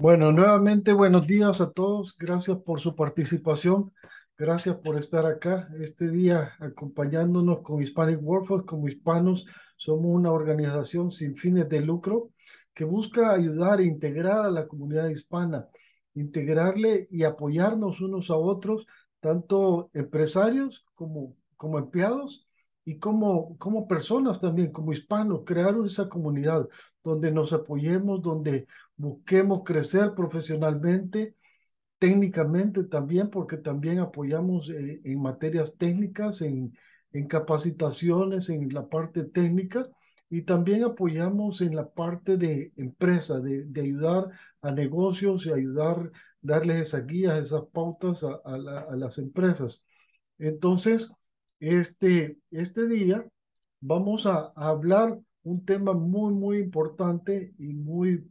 Bueno, nuevamente buenos días a todos. Gracias por su participación. Gracias por estar acá este día acompañándonos con Hispanic Workforce. Como hispanos, somos una organización sin fines de lucro que busca ayudar e integrar a la comunidad hispana, integrarle y apoyarnos unos a otros, tanto empresarios como empleados y como personas también, como hispanos, crear esa comunidad donde nos apoyemos, donde busquemos crecer profesionalmente, técnicamente también, porque también apoyamos en materias técnicas, en capacitaciones, en la parte técnica, y también apoyamos en la parte de empresa, de ayudar a negocios y ayudar, darles esas guías, esas pautas a las empresas. Entonces, este día vamos a hablar un tema muy importante y muy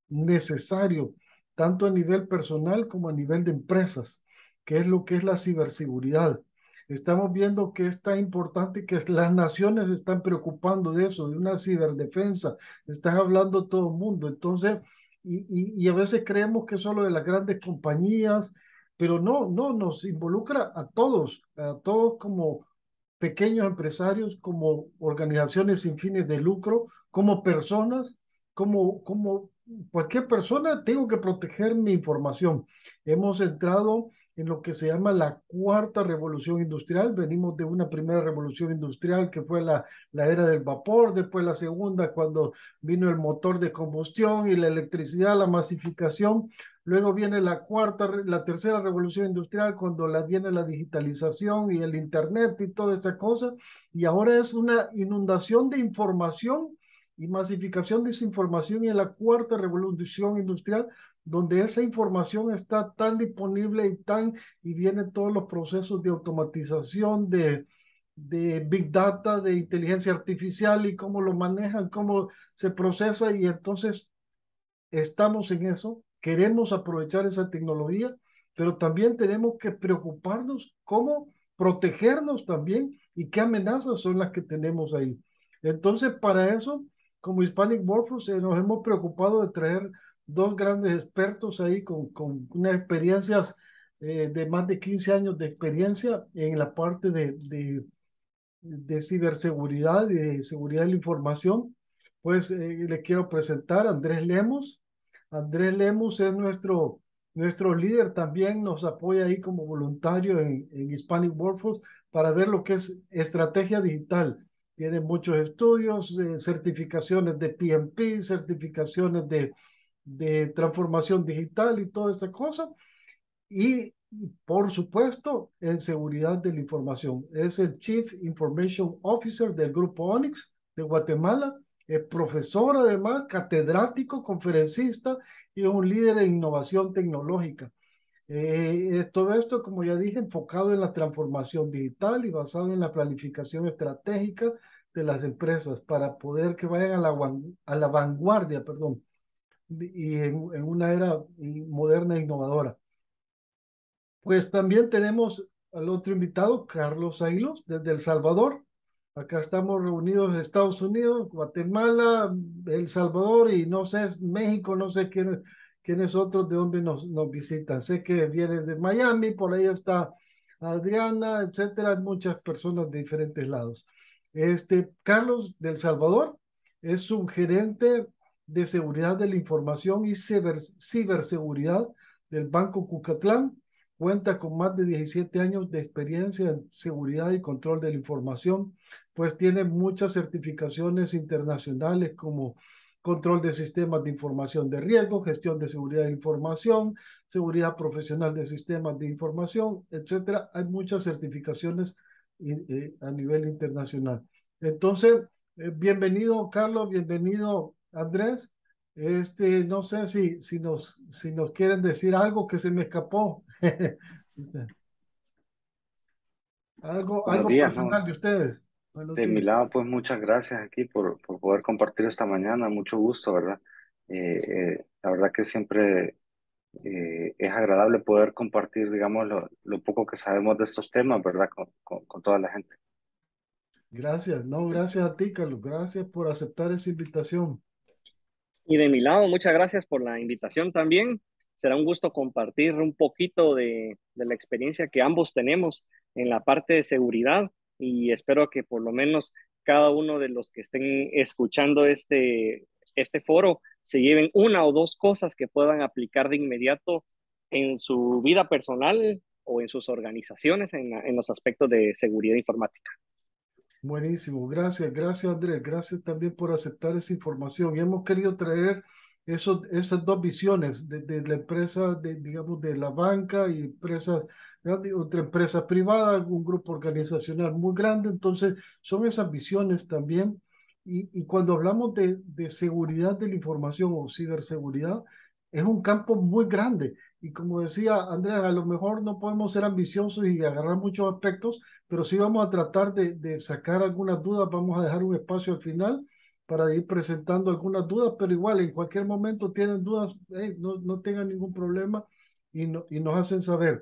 necesario, tanto a nivel personal como a nivel de empresas, que es lo que es la ciberseguridad. Estamos viendo que es tan importante que las naciones se están preocupando de eso, de una ciberdefensa. Están hablando todo el mundo. Entonces, y a veces creemos que es solo de las grandes compañías, pero no, nos involucra a todos como pequeños empresarios, como organizaciones sin fines de lucro, como personas, como cualquier persona, tengo que proteger mi información. Hemos entrado en lo que se llama la cuarta revolución industrial. Venimos de una primera revolución industrial que fue la era del vapor, después la segunda cuando vino el motor de combustión y la electricidad, la masificación. Luego viene la tercera revolución industrial cuando viene la digitalización y el internet y toda esta cosa. Y ahora es una inundación de información y masificación de esa información y en la cuarta revolución industrial, donde esa información está tan disponible y vienen todos los procesos de automatización, de Big Data, de inteligencia artificial y cómo lo manejan, cómo se procesa y entonces estamos en eso, queremos aprovechar esa tecnología, pero también tenemos que preocuparnos cómo protegernos también y qué amenazas son las que tenemos ahí. Entonces, para eso, como Hispanic Workforce, nos hemos preocupado de traer dos grandes expertos ahí con unas experiencias de más de 15 años de experiencia en la parte de ciberseguridad y de seguridad de la información. Pues le quiero presentar a Andrés Lemos. Andrés Lemos es nuestro líder, también nos apoya ahí como voluntario en Hispanic Workforce para ver lo que es estrategia digital. Tiene muchos estudios, certificaciones de PMP, certificaciones de transformación digital y toda esta cosa. Y, por supuesto, en seguridad de la información. Es el Chief Information Officer del Grupo Onyx de Guatemala. Es profesor, además, catedrático, conferencista y un líder en innovación tecnológica. Todo esto, como ya dije, enfocado en la transformación digital y basado en la planificación estratégica de las empresas para poder que vayan a la vanguardia, perdón, y en una era moderna e innovadora. Pues también tenemos al otro invitado, Carlos Ailos, desde El Salvador. Acá estamos reunidos en Estados Unidos, Guatemala, El Salvador y no sé, México, no sé quiénes otros de dónde nos visitan. Sé que vienes de Miami, por ahí está Adriana, etcétera, hay muchas personas de diferentes lados. Carlos del Salvador es subgerente de seguridad de la información y ciberseguridad del Banco Cucatlán. Cuenta con más de 17 años de experiencia en seguridad y control de la información, pues tiene muchas certificaciones internacionales como control de sistemas de información de riesgo, gestión de seguridad de información, seguridad profesional de sistemas de información, etcétera. Hay muchas certificaciones a nivel internacional. Entonces, bienvenido Carlos, bienvenido Andrés. No sé si nos quieren decir algo que se me escapó. Buenos Algo días, ¿no? personal de ustedes. Buenos De mi días. lado, pues muchas gracias aquí por poder compartir esta mañana, mucho gusto, ¿verdad? La verdad que siempre es agradable poder compartir, digamos, lo poco que sabemos de estos temas, ¿verdad? Con toda la gente. Gracias. No, gracias a ti, Carlos. Gracias por aceptar esa invitación. Y de mi lado, muchas gracias por la invitación también. Será un gusto compartir un poquito de la experiencia que ambos tenemos en la parte de seguridad y espero que por lo menos cada uno de los que estén escuchando este foro se lleven una o dos cosas que puedan aplicar de inmediato en su vida personal o en sus organizaciones en los aspectos de seguridad informática. Buenísimo, gracias, gracias Andrés, gracias también por aceptar esa información. Y hemos querido traer esas dos visiones de la empresa, digamos, de la banca y empresas, otra empresa privada, un grupo organizacional muy grande. Entonces, son esas visiones también. Y cuando hablamos de seguridad de la información o ciberseguridad, es un campo muy grande. Y como decía Andrés, a lo mejor no podemos ser ambiciosos y agarrar muchos aspectos, pero sí vamos a tratar de sacar algunas dudas. Vamos a dejar un espacio al final para ir presentando algunas dudas, pero igual en cualquier momento tienen dudas, no tengan ningún problema y nos hacen saber.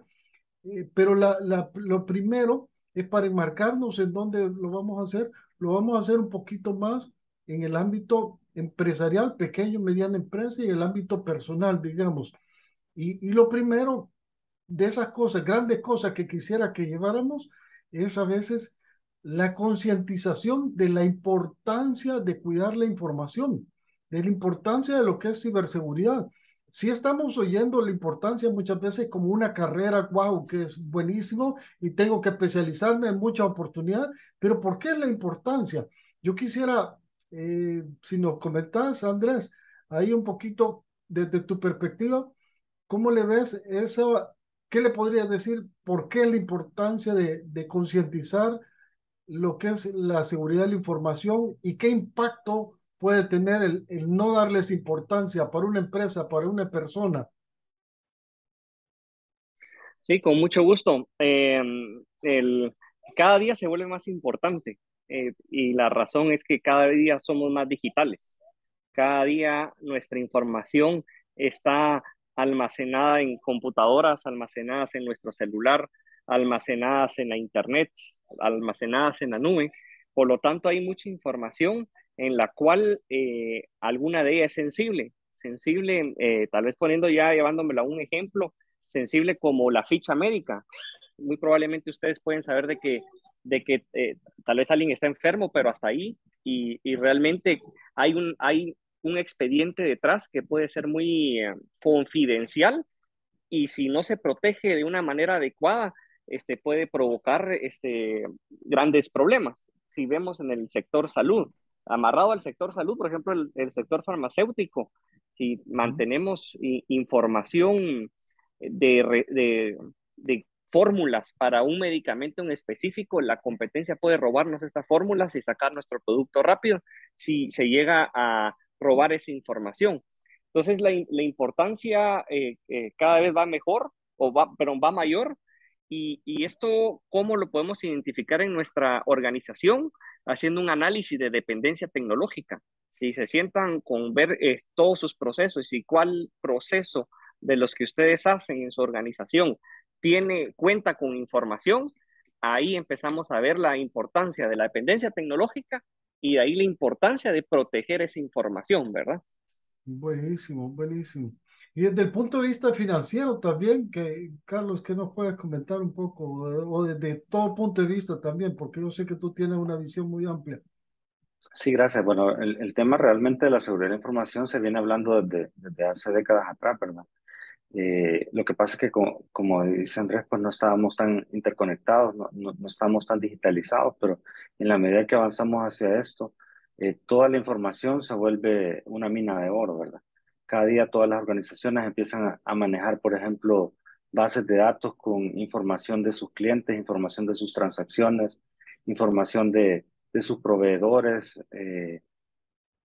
Pero lo primero es para enmarcarnos en dónde lo vamos a hacer. Lo vamos a hacer un poquito más en el ámbito empresarial, pequeño, mediana empresa y el ámbito personal, digamos. Y lo primero de esas cosas, grandes cosas que quisiera que lleváramos, es a veces la concientización de la importancia de cuidar la información, de la importancia de lo que es ciberseguridad. Sí estamos oyendo la importancia muchas veces como una carrera, wow, que es buenísimo y tengo que especializarme en muchas oportunidades, pero ¿por qué la importancia? Yo quisiera, si nos comentas, Andrés, ahí un poquito desde tu perspectiva, ¿cómo le ves eso? ¿Qué le podrías decir? ¿Por qué la importancia de concientizar lo que es la seguridad de la información y qué impacto puede tener el no darles importancia para una empresa, para una persona? Sí, con mucho gusto. Cada día se vuelve más importante y la razón es que cada día somos más digitales. Cada día nuestra información está almacenada en computadoras, almacenadas en nuestro celular, almacenadas en la internet, almacenadas en la nube. Por lo tanto, hay mucha información en la cual alguna de ellas es sensible. Sensible, tal vez poniendo ya, llevándomela a un ejemplo, sensible como la ficha médica. Muy probablemente ustedes pueden saber de que tal vez alguien está enfermo, pero hasta ahí, y realmente hay un expediente detrás que puede ser muy confidencial y si no se protege de una manera adecuada, puede provocar grandes problemas. Si vemos en el sector salud, amarrado al sector salud, por ejemplo, el sector farmacéutico, si Ujú. mantenemos información de fórmulas para un medicamento en específico, la competencia puede robarnos estas fórmulas y sacar nuestro producto rápido si se llega a robar esa información. Entonces, la importancia cada vez va mejor, pero va mayor. Y esto, ¿cómo lo podemos identificar en nuestra organización? Haciendo un análisis de dependencia tecnológica. Si se sientan con ver todos sus procesos y cuál proceso de los que ustedes hacen en su organización cuenta con información, ahí empezamos a ver la importancia de la dependencia tecnológica y de ahí la importancia de proteger esa información, ¿verdad? Buenísimo, buenísimo. Y desde el punto de vista financiero también, que Carlos, ¿qué nos puedes comentar un poco? O desde todo punto de vista también, porque yo sé que tú tienes una visión muy amplia. Sí, gracias. Bueno, el tema realmente de la seguridad de la información se viene hablando desde hace décadas atrás, ¿verdad? Lo que pasa es que, como dice Andrés, pues no estábamos tan interconectados, no estábamos tan digitalizados, pero en la medida que avanzamos hacia esto, toda la información se vuelve una mina de oro, ¿verdad? Cada día todas las organizaciones empiezan a manejar, por ejemplo, bases de datos con información de sus clientes, información de sus transacciones, información de sus proveedores,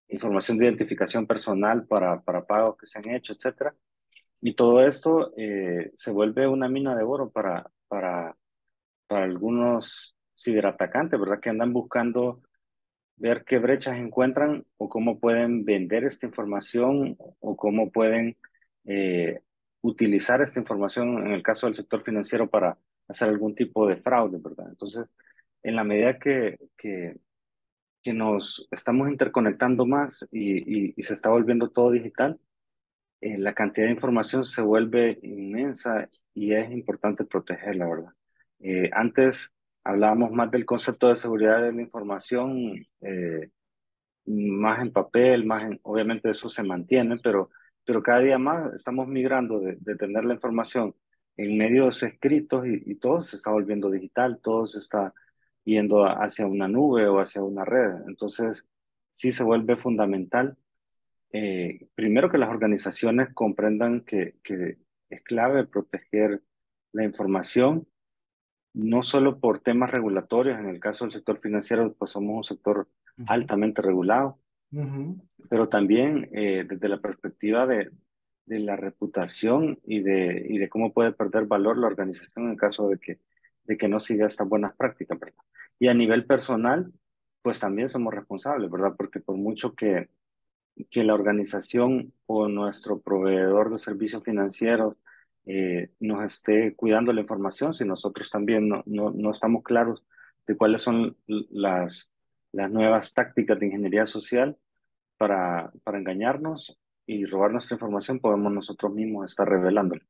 información de identificación personal para pagos que se han hecho, etcétera. Y todo esto se vuelve una mina de oro para algunos ciberatacantes, ¿verdad? Que andan buscando ver qué brechas encuentran o cómo pueden vender esta información o cómo pueden eh, utilizar esta información en el caso del sector financiero para hacer algún tipo de fraude, ¿verdad? Entonces, en la medida que que nos estamos interconectando más y se está volviendo todo digital, la cantidad de información se vuelve inmensa y es importante protegerla, ¿verdad? Antes hablábamos más del concepto de seguridad de la información, más en papel, obviamente eso se mantiene, pero cada día más estamos migrando de tener la información en medios escritos y todo se está volviendo digital, todo se está yendo hacia una nube o hacia una red. Entonces, sí se vuelve fundamental, primero que las organizaciones comprendan que es clave proteger la información, no solo por temas regulatorios, en el caso del sector financiero, pues somos un sector Ujú, altamente regulado, ujú. pero también desde la perspectiva de la reputación y de cómo puede perder valor la organización en caso de que no siga estas buenas prácticas, ¿verdad? Y a nivel personal, pues también somos responsables, ¿verdad? Porque por mucho que la organización o nuestro proveedor de servicios financieros nos esté cuidando la información, si nosotros también no estamos claros de cuáles son las nuevas tácticas de ingeniería social para engañarnos y robar nuestra información, podemos nosotros mismos estar revelándola.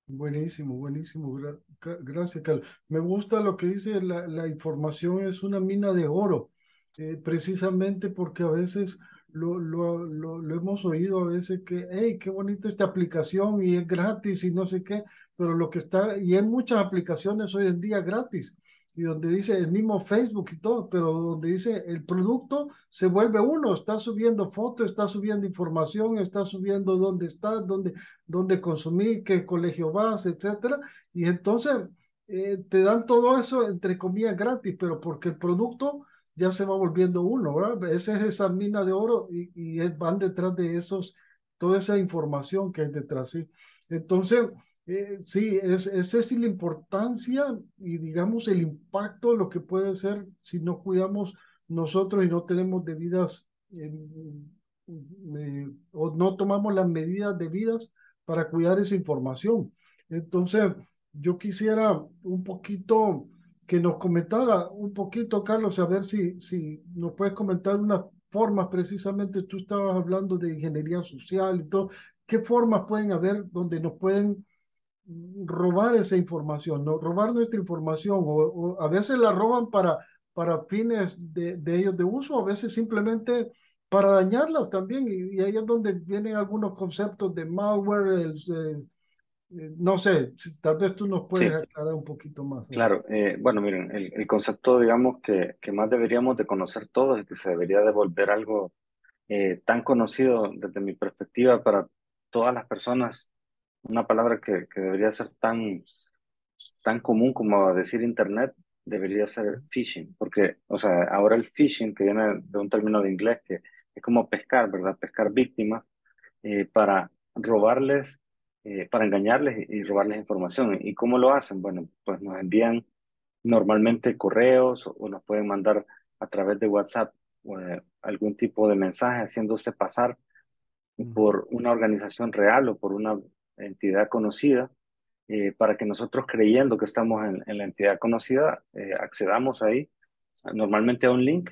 Buenísimo, buenísimo. Gracias, Carlos. Me gusta lo que dice, la información es una mina de oro, precisamente porque a veces lo hemos oído a veces que, hey, qué bonita esta aplicación y es gratis y no sé qué, pero lo que está, y hay muchas aplicaciones hoy en día gratis, y donde dice el mismo Facebook y todo, pero donde dice el producto se vuelve uno, está subiendo fotos, está subiendo información, está subiendo dónde estás, dónde consumir, qué colegio vas, etcétera. Y entonces te dan todo eso, entre comillas, gratis, pero porque el producto ya se va volviendo uno, ¿verdad? Esa es esa mina de oro van detrás de esos, toda esa información que hay detrás, ¿sí? Entonces, sí, esa es la importancia y digamos el impacto de lo que puede ser si no cuidamos nosotros y no tenemos debidas o no tomamos las medidas debidas para cuidar esa información. Entonces, yo quisiera un poquito que nos comentara un poquito, Carlos, a ver si nos puedes comentar unas formas, precisamente tú estabas hablando de ingeniería social y todo, ¿qué formas pueden haber donde nos pueden robar esa información, ¿no? Robar nuestra información, o a veces la roban para fines de ellos de uso, a veces simplemente para dañarlas también, y ahí es donde vienen algunos conceptos de malware, no sé, tal vez tú nos puedes Sí, aclarar un poquito más. claro. Bueno, miren, el concepto, digamos, que más deberíamos de conocer todos y que se debería de volver algo tan conocido desde mi perspectiva para todas las personas, una palabra que debería ser tan común como decir Internet, debería ser phishing, porque, o sea, ahora el phishing, que viene de un término de inglés que es como pescar, ¿verdad? Pescar víctimas para robarles, para engañarles y robarles información. ¿Y cómo lo hacen? Bueno, pues nos envían normalmente correos o nos pueden mandar a través de WhatsApp algún tipo de mensaje haciéndose pasar Ujú, por una organización real o por una entidad conocida, para que nosotros creyendo que estamos en la entidad conocida, accedamos ahí, normalmente a un link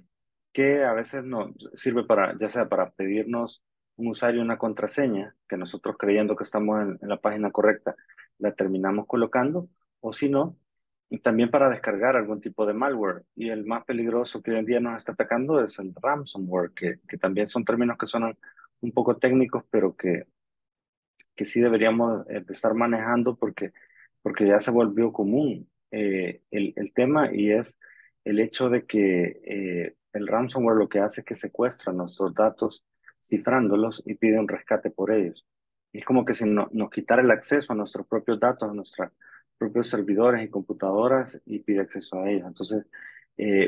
que a veces nos sirve para, ya sea para pedirnos un usuario y una contraseña, que nosotros creyendo que estamos en la página correcta, la terminamos colocando, o si no, y también para descargar algún tipo de malware. Y el más peligroso que hoy en día nos está atacando es el ransomware, que también son términos que suenan un poco técnicos, pero que sí deberíamos de estar manejando porque ya se volvió común el tema y es el hecho de que el ransomware lo que hace es que secuestra nuestros datos cifrándolos y pide un rescate por ellos. Y es como que si nos quitara el acceso a nuestros propios datos, a nuestros propios servidores y computadoras y pide acceso a ellos. Entonces,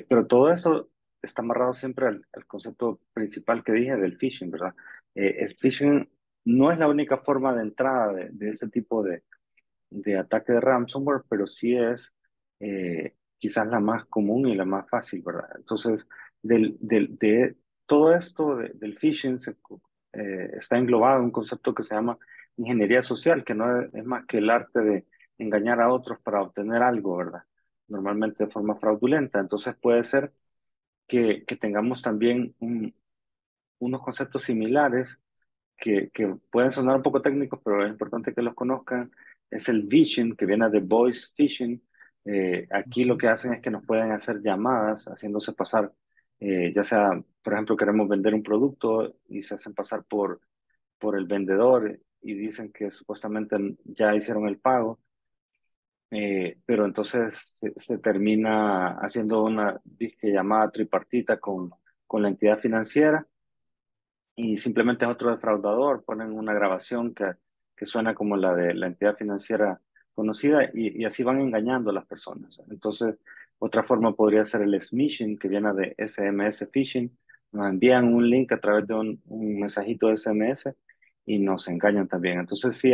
pero todo esto está amarrado siempre al concepto principal que dije del phishing, ¿verdad? El phishing no es la única forma de entrada de este tipo de ataque de ransomware, pero sí es quizás la más común y la más fácil, ¿verdad? Entonces, de todo esto del phishing está englobado en un concepto que se llama ingeniería social, que no es más que el arte de engañar a otros para obtener algo, ¿verdad? Normalmente de forma fraudulenta. Entonces puede ser que tengamos también unos conceptos similares que pueden sonar un poco técnicos, pero es importante que los conozcan. Es el phishing, que viene de voice phishing. Aquí lo Ujú. que hacen es que nos pueden hacer llamadas haciéndose pasar, ya sea, por ejemplo, queremos vender un producto y se hacen pasar por el vendedor y dicen que supuestamente ya hicieron el pago, pero entonces se termina haciendo una disque llamada tripartita con la entidad financiera y simplemente es otro defraudador, ponen una grabación que suena como la de la entidad financiera conocida y así van engañando a las personas. Entonces, otra forma podría ser el smishing, que viene de SMS phishing. Nos envían un link a través de un mensajito de SMS y nos engañan también. Entonces, sí,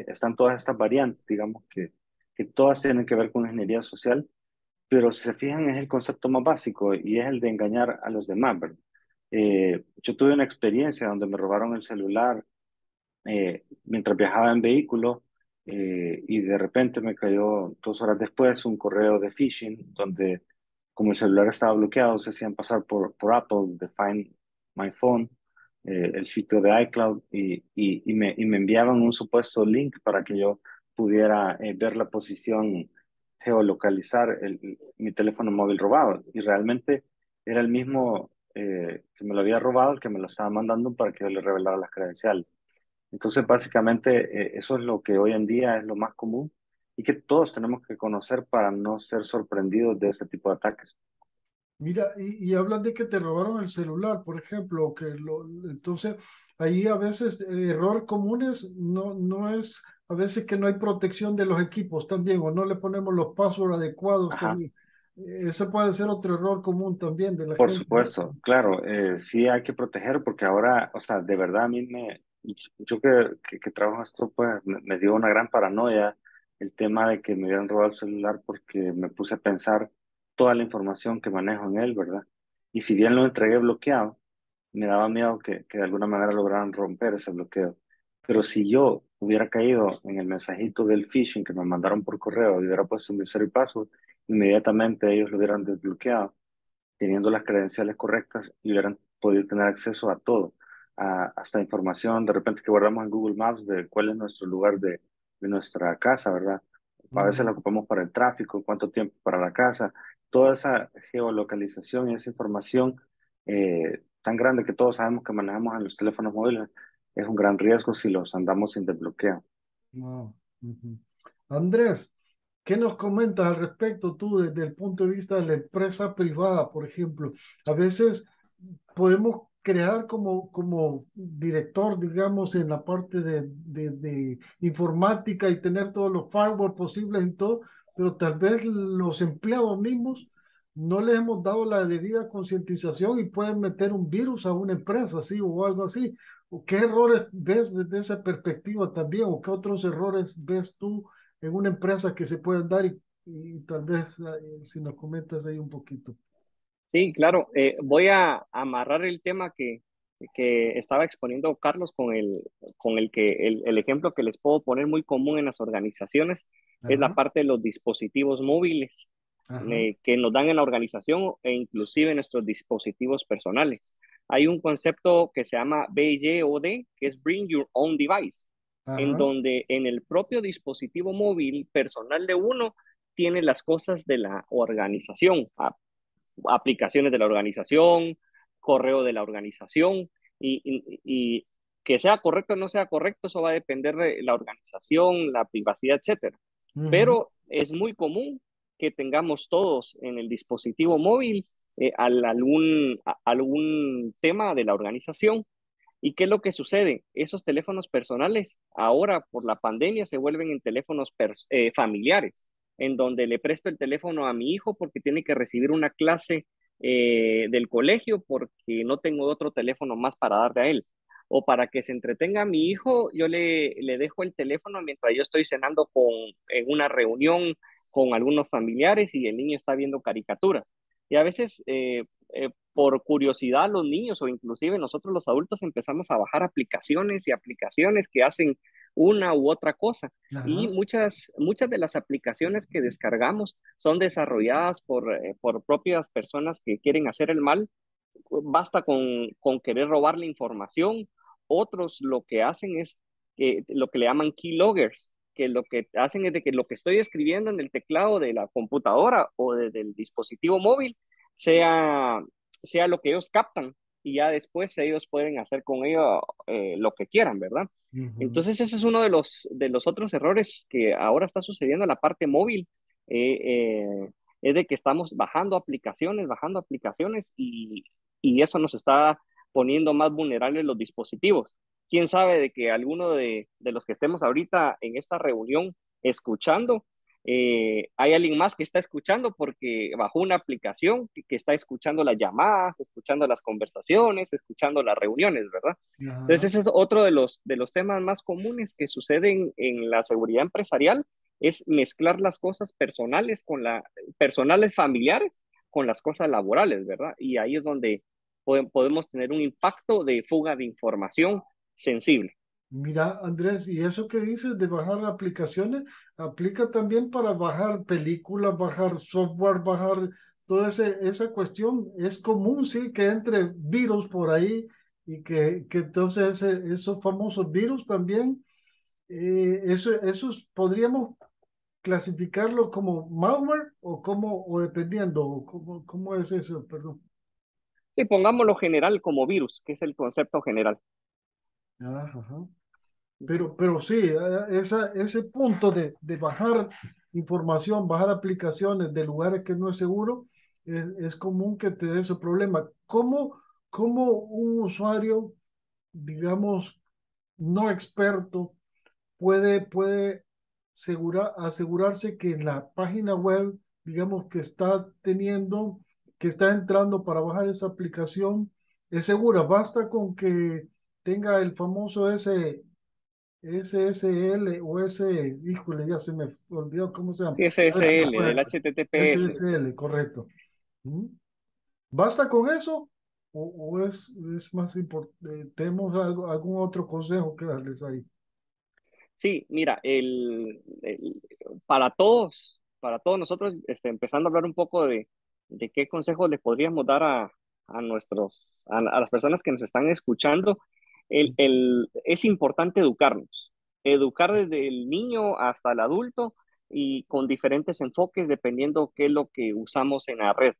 están todas estas variantes, digamos, que todas tienen que ver con ingeniería social, pero si se fijan es el concepto más básico y es el de engañar a los demás, ¿verdad? Yo tuve una experiencia donde me robaron el celular mientras viajaba en vehículo y de repente me cayó 2 horas después un correo de phishing donde como el celular estaba bloqueado se hacían pasar por Apple, de Find My Phone, el sitio de iCloud y me enviaban un supuesto link para que yo pudiera ver la posición, geolocalizar mi teléfono móvil robado y realmente era el mismo que me lo había robado el que me lo estaba mandando para que yo le revelara las credenciales. Entonces, básicamente, eso es lo que hoy en día es lo más común y que todos tenemos que conocer para no ser sorprendidos de este tipo de ataques. Mira, y hablas de que te robaron el celular, por ejemplo, entonces ahí a veces errores comunes no es, a veces que no hay protección de los equipos también, o no le ponemos los passwords adecuados Ajá. también. Ese puede ser otro error común también de la Por gente, ¿no? supuesto, claro, sí hay que proteger porque ahora, o sea, de verdad a mí yo que trabajo en esto, pues me dio una gran paranoia el tema de que me hubieran robado el celular porque me puse a pensar toda la información que manejo en él, ¿verdad? Y si bien lo entregué bloqueado, me daba miedo que de alguna manera lograran romper ese bloqueo. Pero si yo hubiera caído en el mensajito del phishing que me mandaron por correo y hubiera puesto mi usuario y password, inmediatamente ellos lo hubieran desbloqueado teniendo las credenciales correctas y hubieran podido tener acceso a todo, hasta información de repente que guardamos en Google Maps de cuál es nuestro lugar de nuestra casa, ¿verdad? A veces la Ujú. ocupamos para el tráfico, cuánto tiempo para la casa, toda esa geolocalización y esa información tan grande que todos sabemos que manejamos en los teléfonos móviles es un gran riesgo si los andamos sin desbloqueo. Wow. Ujú. Andrés, ¿qué nos comentas al respecto tú desde el punto de vista de la empresa privada, por ejemplo? A veces podemos crear como director, digamos, en la parte de informática y tener todos los firewall posibles y todo, pero tal vez los empleados mismos no les hemos dado la debida concientización y pueden meter un virus a una empresa, así o algo así. ¿O qué errores ves desde esa perspectiva también? ¿O qué otros errores ves tú en una empresa que se pueden dar? Y tal vez si nos comentas ahí un poquito. Sí, claro. Voy a amarrar el tema que estaba exponiendo Carlos con el ejemplo que les puedo poner muy común en las organizaciones, es la Ajá, parte de los dispositivos móviles ajá, que nos dan en la organización e inclusive nuestros dispositivos personales. Hay un concepto que se llama BYOD, que es Bring Your Own Device, en ajá. donde en el propio dispositivo móvil personal de uno tiene las cosas de la organización, aplicaciones de la organización, correo de la organización y que sea correcto o no sea correcto, eso va a depender de la organización, la privacidad, etcétera. Ujú. Pero es muy común que tengamos todos en el dispositivo móvil algún tema de la organización. ¿Y qué es lo que sucede? Esos teléfonos personales ahora por la pandemia se vuelven en teléfonos familiares, en donde le presto el teléfono a mi hijo porque tiene que recibir una clase del colegio porque no tengo otro teléfono más para darle a él. O para que se entretenga a mi hijo, yo le dejo el teléfono mientras yo estoy cenando en una reunión con algunos familiares y el niño está viendo caricaturas. Y a veces por curiosidad los niños o inclusive nosotros los adultos empezamos a bajar aplicaciones y aplicaciones que hacen una u otra cosa. Y Ajá. muchas de las aplicaciones que descargamos son desarrolladas por propias personas que quieren hacer el mal. Basta con querer robar la información. Otros lo que hacen es que lo que le llaman keyloggers, que lo que hacen es de que lo que estoy escribiendo en el teclado de la computadora o del dispositivo móvil sea, sea lo que ellos captan y ya después ellos pueden hacer con ello lo que quieran, ¿verdad? Ujú. Entonces ese es uno de los otros errores que ahora está sucediendo en la parte móvil. Es de que estamos bajando aplicaciones y eso nos está poniendo más vulnerables los dispositivos. ¿Quién sabe de que alguno de los que estemos ahorita en esta reunión escuchando, hay alguien más que está escuchando porque bajó una aplicación que está escuchando las llamadas, escuchando las conversaciones, escuchando las reuniones, ¿verdad? Ajá. Entonces, ese es otro de los temas más comunes que suceden en la seguridad empresarial, es mezclar las cosas personales personales familiares con las cosas laborales, ¿verdad? Y ahí es donde podemos tener un impacto de fuga de información sensible. Mira, Andrés, y eso que dices de bajar aplicaciones, aplica también para bajar películas, bajar software, bajar toda esa cuestión. Es común, sí, que entre virus por ahí y que entonces esos famosos virus también, esos podríamos clasificarlo como malware o como, o dependiendo, o cómo es eso, perdón. Sí, pongámoslo general como virus, que es el concepto general. Ajá. Pero sí, ese punto de bajar información, bajar aplicaciones de lugares que no es seguro, es común que te dé ese problema. ¿Cómo un usuario, digamos, no experto puede asegurarse que en la página web, digamos, que está entrando para bajar esa aplicación, es segura? Basta con que tenga el famoso SSL o híjole, ya se me olvidó cómo se llama. Sí, A ver si me SSL, del puede- HTTPS. SSL, correcto. ¿Mm? ¿Basta con eso? ¿O es más importante? ¿Tenemos algún otro consejo que darles ahí? Sí, mira, para todos nosotros, empezando a hablar un poco de qué consejos les podríamos dar a las personas que nos están escuchando, es importante educarnos, educar desde el niño hasta el adulto y con diferentes enfoques dependiendo qué es lo que usamos en la red.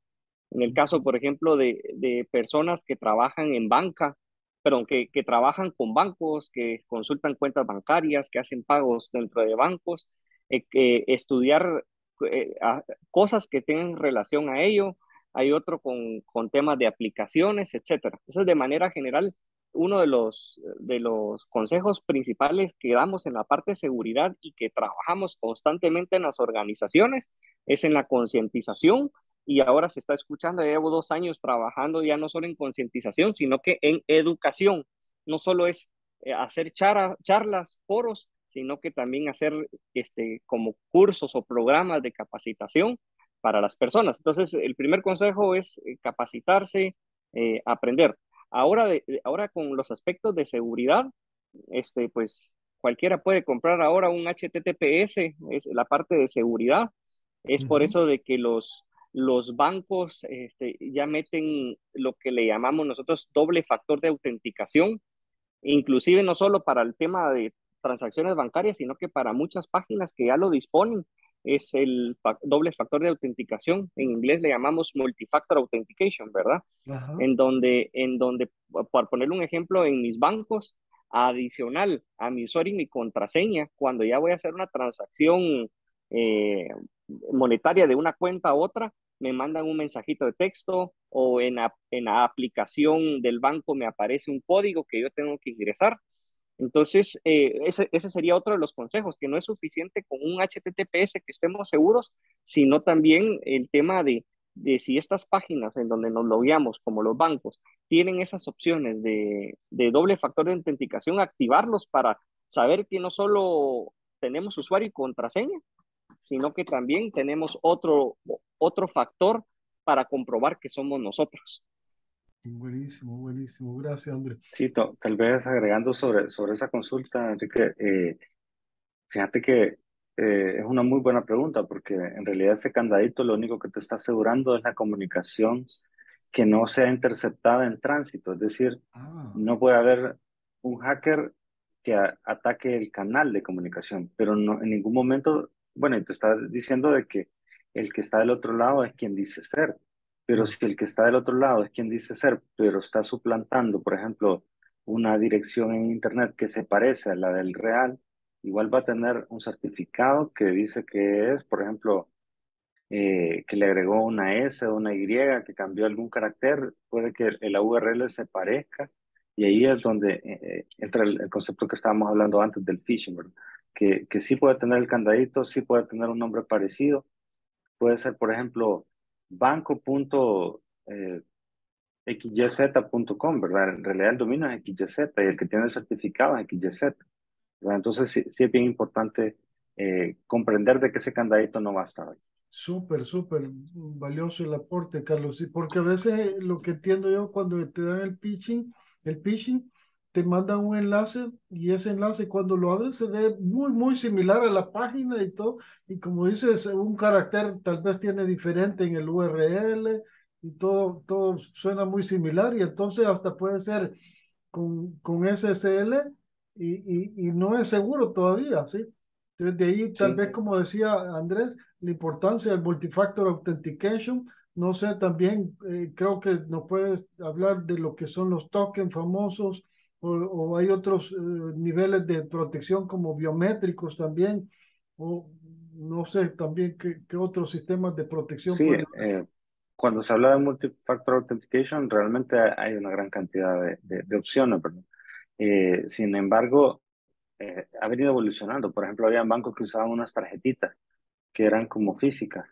En el caso, por ejemplo, de personas que trabajan en banca, perdón, que trabajan con bancos, que consultan cuentas bancarias, que hacen pagos dentro de bancos, que estudiar eh, a- cosas que tengan relación a ello. Hay otro con temas de aplicaciones, etcétera. Eso es de manera general uno de los consejos principales que damos en la parte de seguridad y que trabajamos constantemente en las organizaciones, es en la concientización y ahora se está escuchando. Ya llevo 2 años trabajando ya no solo en concientización, sino que en educación. No solo es hacer charlas, foros, sino que también hacer como cursos o programas de capacitación para las personas. Entonces, el primer consejo es capacitarse, aprender. Ahora con los aspectos de seguridad, pues cualquiera puede comprar ahora un HTTPS, es la parte de seguridad. Es por Ujú. eso de que los bancos ya meten lo que le llamamos nosotros doble factor de autenticación, inclusive no solo para el tema de transacciones bancarias, sino que para muchas páginas que ya lo disponen, es el doble factor de autenticación. En inglés le llamamos multifactor authentication, ¿verdad? Ajá. En donde, por poner un ejemplo, en mis bancos, adicional a mi usuario y mi contraseña, cuando ya voy a hacer una transacción eh, monetaria de una cuenta a otra, me mandan un mensajito de texto o en la aplicación del banco me aparece un código que yo tengo que ingresar. Entonces, ese sería otro de los consejos, que no es suficiente con un HTTPS que estemos seguros, sino también el tema de si estas páginas en donde nos logueamos, como los bancos, tienen esas opciones de doble factor de autenticación, activarlos para saber que no solo tenemos usuario y contraseña, sino que también tenemos otro factor para comprobar que somos nosotros. Buenísimo, buenísimo. Gracias, Andrés. Sí, tal vez agregando sobre esa consulta, Enrique, fíjate que es una muy buena pregunta porque en realidad ese candadito lo único que te está asegurando es la comunicación que no sea interceptada en tránsito. Es decir, Ah, no puede haber un hacker que ataque el canal de comunicación, pero no, en ningún momento, bueno, y te está diciendo de que el que está del otro lado es quien dice ser, pero claro. si el que está del otro lado es quien dice ser, pero está suplantando, por ejemplo, una dirección en Internet que se parece a la del real, igual va a tener un certificado que dice que es, por ejemplo, que le agregó una S o una Y, que cambió algún carácter, puede que la URL se parezca, y ahí es donde entra el concepto que estábamos hablando antes del phishing, ¿verdad? Que sí puede tener el candadito, sí puede tener un nombre parecido, puede ser, por ejemplo, banco.xyz.com, ¿verdad? En realidad el dominio es XYZ y el que tiene el certificado es XYZ, ¿verdad? Entonces sí, sí es bien importante comprender de que ese candadito no va a estar ahí. Súper, súper valioso el aporte, Carlos. Sí, porque a veces lo que entiendo yo cuando te dan el phishing, te mandan un enlace y ese enlace cuando lo abres se ve muy, muy similar a la página y todo. Y como dices, un carácter tal vez tiene diferente en el URL y todo suena muy similar y entonces hasta puede ser con SSL y no es seguro todavía, ¿sí? Entonces de ahí tal Sí, vez como decía Andrés, la importancia del multifactor authentication. No sé, también creo que nos puedes hablar de lo que son los tokens famosos o hay otros niveles de protección como biométricos también, o no sé también qué otros sistemas de protección sí. puede Cuando se habla de multifactor authentication, realmente hay una gran cantidad de opciones, ¿verdad? Sin embargo, ha venido evolucionando. Por ejemplo, había bancos que usaban unas tarjetitas que eran como físicas,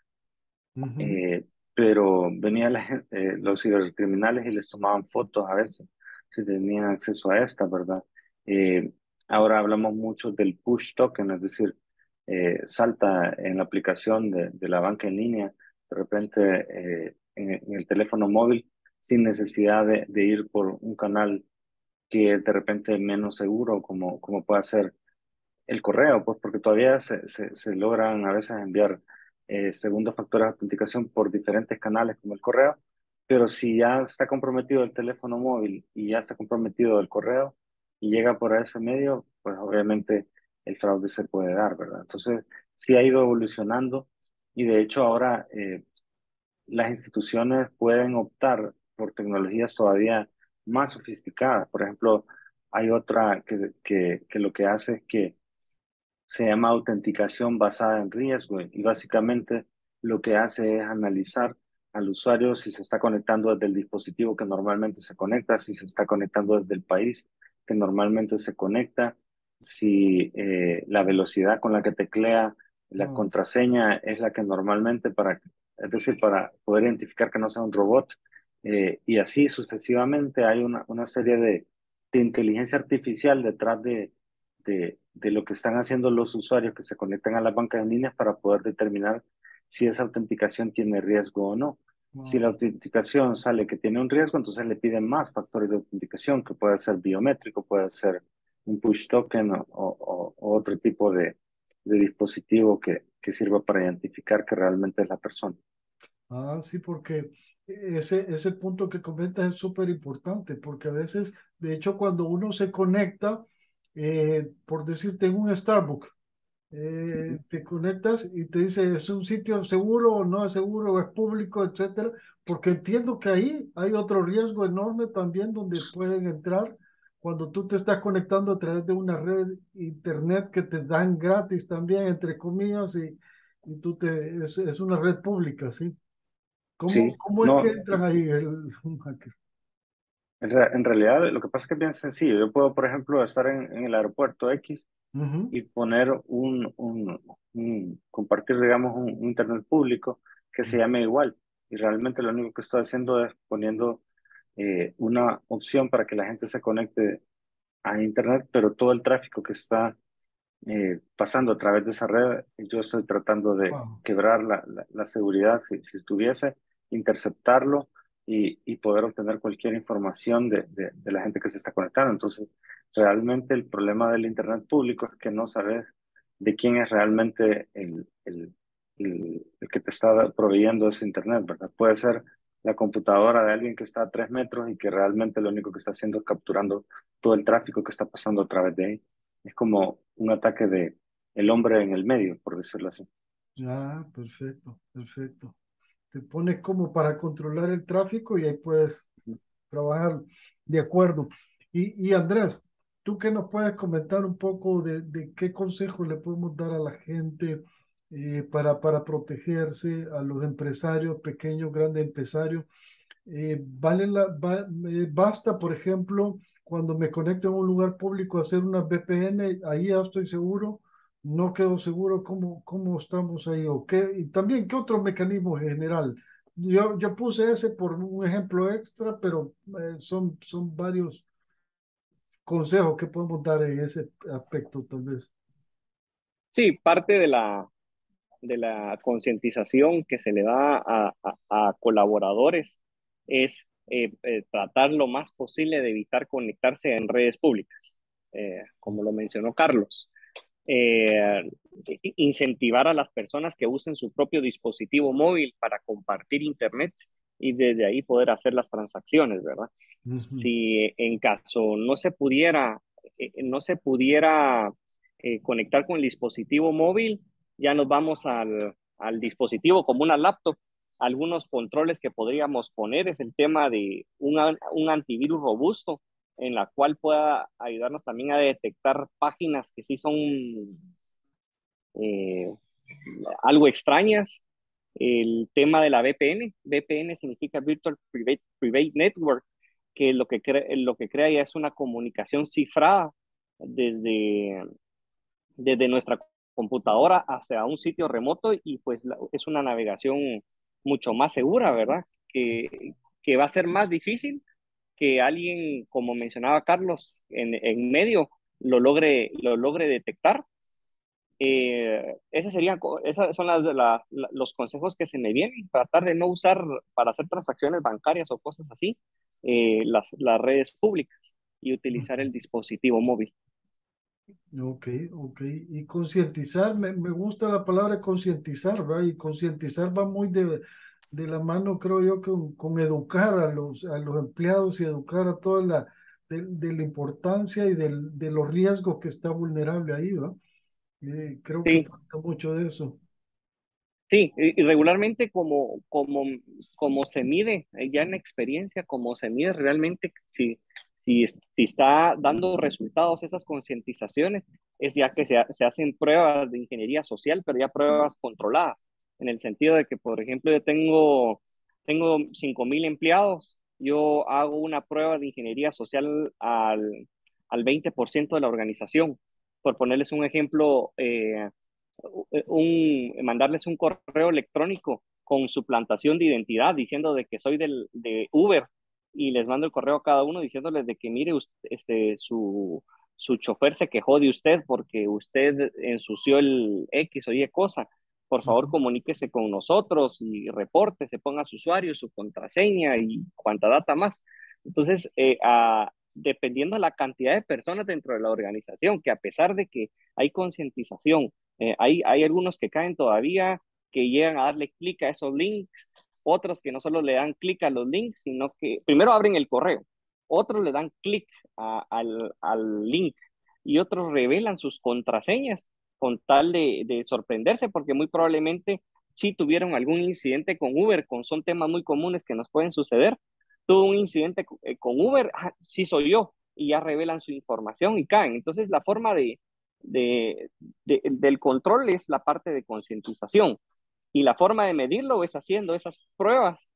haber. eh, pero venían los cibercriminales y les tomaban fotos a veces, si tenían acceso a esta, ¿verdad? Eh, Ahora hablamos mucho del push token, es decir, salta en la aplicación de la banca en línea, de repente en el teléfono móvil, sin necesidad de ir por un canal que de repente es menos seguro, como puede ser el correo, pues porque todavía se logran a veces enviar segundos factores de autenticación por diferentes canales como el correo, pero si ya está comprometido el teléfono móvil y ya está comprometido el correo y llega por ese medio, pues obviamente el fraude se puede dar, ¿verdad? Entonces, sí ha ido evolucionando y de hecho ahora las instituciones pueden optar por tecnologías todavía más sofisticadas. Por ejemplo, hay otra que lo que hace es que se llama autenticación basada en riesgo y básicamente lo que hace es analizar al usuario si se está conectando desde el dispositivo que normalmente se conecta, si se está conectando desde el país que normalmente se conecta, si la velocidad con la que teclea la Wow. contraseña es la que normalmente es decir, para poder identificar que no sea un robot. Y así sucesivamente hay una serie de inteligencia artificial detrás de lo que están haciendo los usuarios que se conectan a las bancas en línea para poder determinar si esa autenticación tiene riesgo o no. Si la Wow. autenticación sale que tiene un riesgo, entonces le piden más factores de autenticación, que puede ser biométrico, puede ser un push token o otro tipo de dispositivo que sirva para identificar que realmente es la persona. Ah, sí, porque ese punto que comentas es súper importante, porque a veces, de hecho, cuando uno se conecta, por decirte en un Starbucks, Ujú. te conectas y te dice, ¿es un sitio seguro o no es seguro, o es público, etcétera? Porque entiendo que ahí hay otro riesgo enorme también donde pueden entrar cuando tú te estás conectando a través de una red internet que te dan gratis también, entre comillas, y es una red pública, ¿sí? ¿Cómo, Sí, cómo es que no, entran ahí un hacker? en realidad lo que pasa es que es bien sencillo. Yo puedo, por ejemplo, estar en el aeropuerto X Ujú. y poner compartir, digamos, un internet público que se llame igual. Y realmente lo único que estoy haciendo es poniendo una opción para que la gente se conecte a internet, pero todo el tráfico que está pasando a través de esa red, yo estoy tratando de Wow. quebrar la seguridad si estuviese, interceptarlo y poder obtener cualquier información de la gente que se está conectando. Entonces, realmente el problema del Internet público es que no sabes de quién es realmente el que te está proveyendo ese Internet, ¿verdad? Puede ser la computadora de alguien que está a 3 metros y que realmente lo único que está haciendo es capturando todo el tráfico que está pasando a través de ahí. Es como un ataque de el hombre en el medio, por decirlo así. Ah, perfecto, perfecto. Te pones como para controlar el tráfico y ahí puedes trabajar de acuerdo. Y Andrés, ¿tú qué nos puedes comentar un poco de qué consejos le podemos dar a la gente para protegerse, a los empresarios, pequeños, grandes empresarios? Basta, por ejemplo, cuando me conecto en un lugar público a hacer una VPN, ahí ya estoy seguro, no quedo seguro cómo estamos ahí o qué, y también qué otros mecanismos en general. Yo puse ese por un ejemplo extra, pero son varios consejos que podemos dar en ese aspecto, tal vez. Sí, parte de la concientización que se le da a colaboradores es tratar lo más posible de evitar conectarse en redes públicas, como lo mencionó Carlos. Eh, Incentivar a las personas que usen su propio dispositivo móvil para compartir internet y desde ahí poder hacer las transacciones, ¿verdad? Ujú. Si en caso no se pudiera conectar con el dispositivo móvil, ya nos vamos al dispositivo como una laptop. Algunos controles que podríamos poner es el tema de un antivirus robusto en la cual pueda ayudarnos también a detectar páginas que sí son eh, algo extrañas. El tema de la VPN. VPN significa Virtual Private Network, que lo que crea ya es una comunicación cifrada desde, desde nuestra computadora hacia un sitio remoto y pues es una navegación mucho más segura, ¿verdad? Que va a ser más difícil que alguien, como mencionaba Carlos, en medio lo logre detectar. Esas son los consejos que se me vienen, tratar de no usar para hacer transacciones bancarias o cosas así las redes públicas y utilizar el dispositivo móvil. Ok, ok. Y concientizar, me gusta la palabra concientizar, ¿verdad? Y concientizar va muy de la mano, creo yo, con educar a los empleados y educar a toda de la importancia y de los riesgos que está vulnerable ahí, ¿verdad? Creo que Sí, falta mucho de eso. sí, y regularmente como se mide, ya en experiencia, como se mide realmente si está dando resultados esas concientizaciones, es ya que se hacen pruebas de ingeniería social, pero ya pruebas controladas, en el sentido de que, por ejemplo, tengo 5,000 empleados, yo hago una prueba de ingeniería social al 20% de la organización. Por ponerles un ejemplo, mandarles un correo electrónico con su plantación de identidad diciendo de que soy de Uber y les mando el correo a cada uno diciéndoles de que mire, su chofer se quejó de usted porque usted ensució el X o Y cosa. Por favor, Ujú. comuníquese con nosotros y reporte, se ponga su usuario, su contraseña y cuanta data más. Entonces, dependiendo de la cantidad de personas dentro de la organización, que a pesar de que hay concientización, hay algunos que caen todavía, que llegan a darle clic a esos links, otros que no solo le dan clic a los links, sino que primero abren el correo, otros le dan clic al link y otros revelan sus contraseñas con tal de sorprenderse, porque muy probablemente si tuvieron algún incidente con Uber, son temas muy comunes que nos pueden suceder. Tuvo un incidente con Uber, sí soy yo, y ya revelan su información y caen. Entonces, la forma de, del control es la parte de concientización y la forma de medirlo es haciendo esas pruebas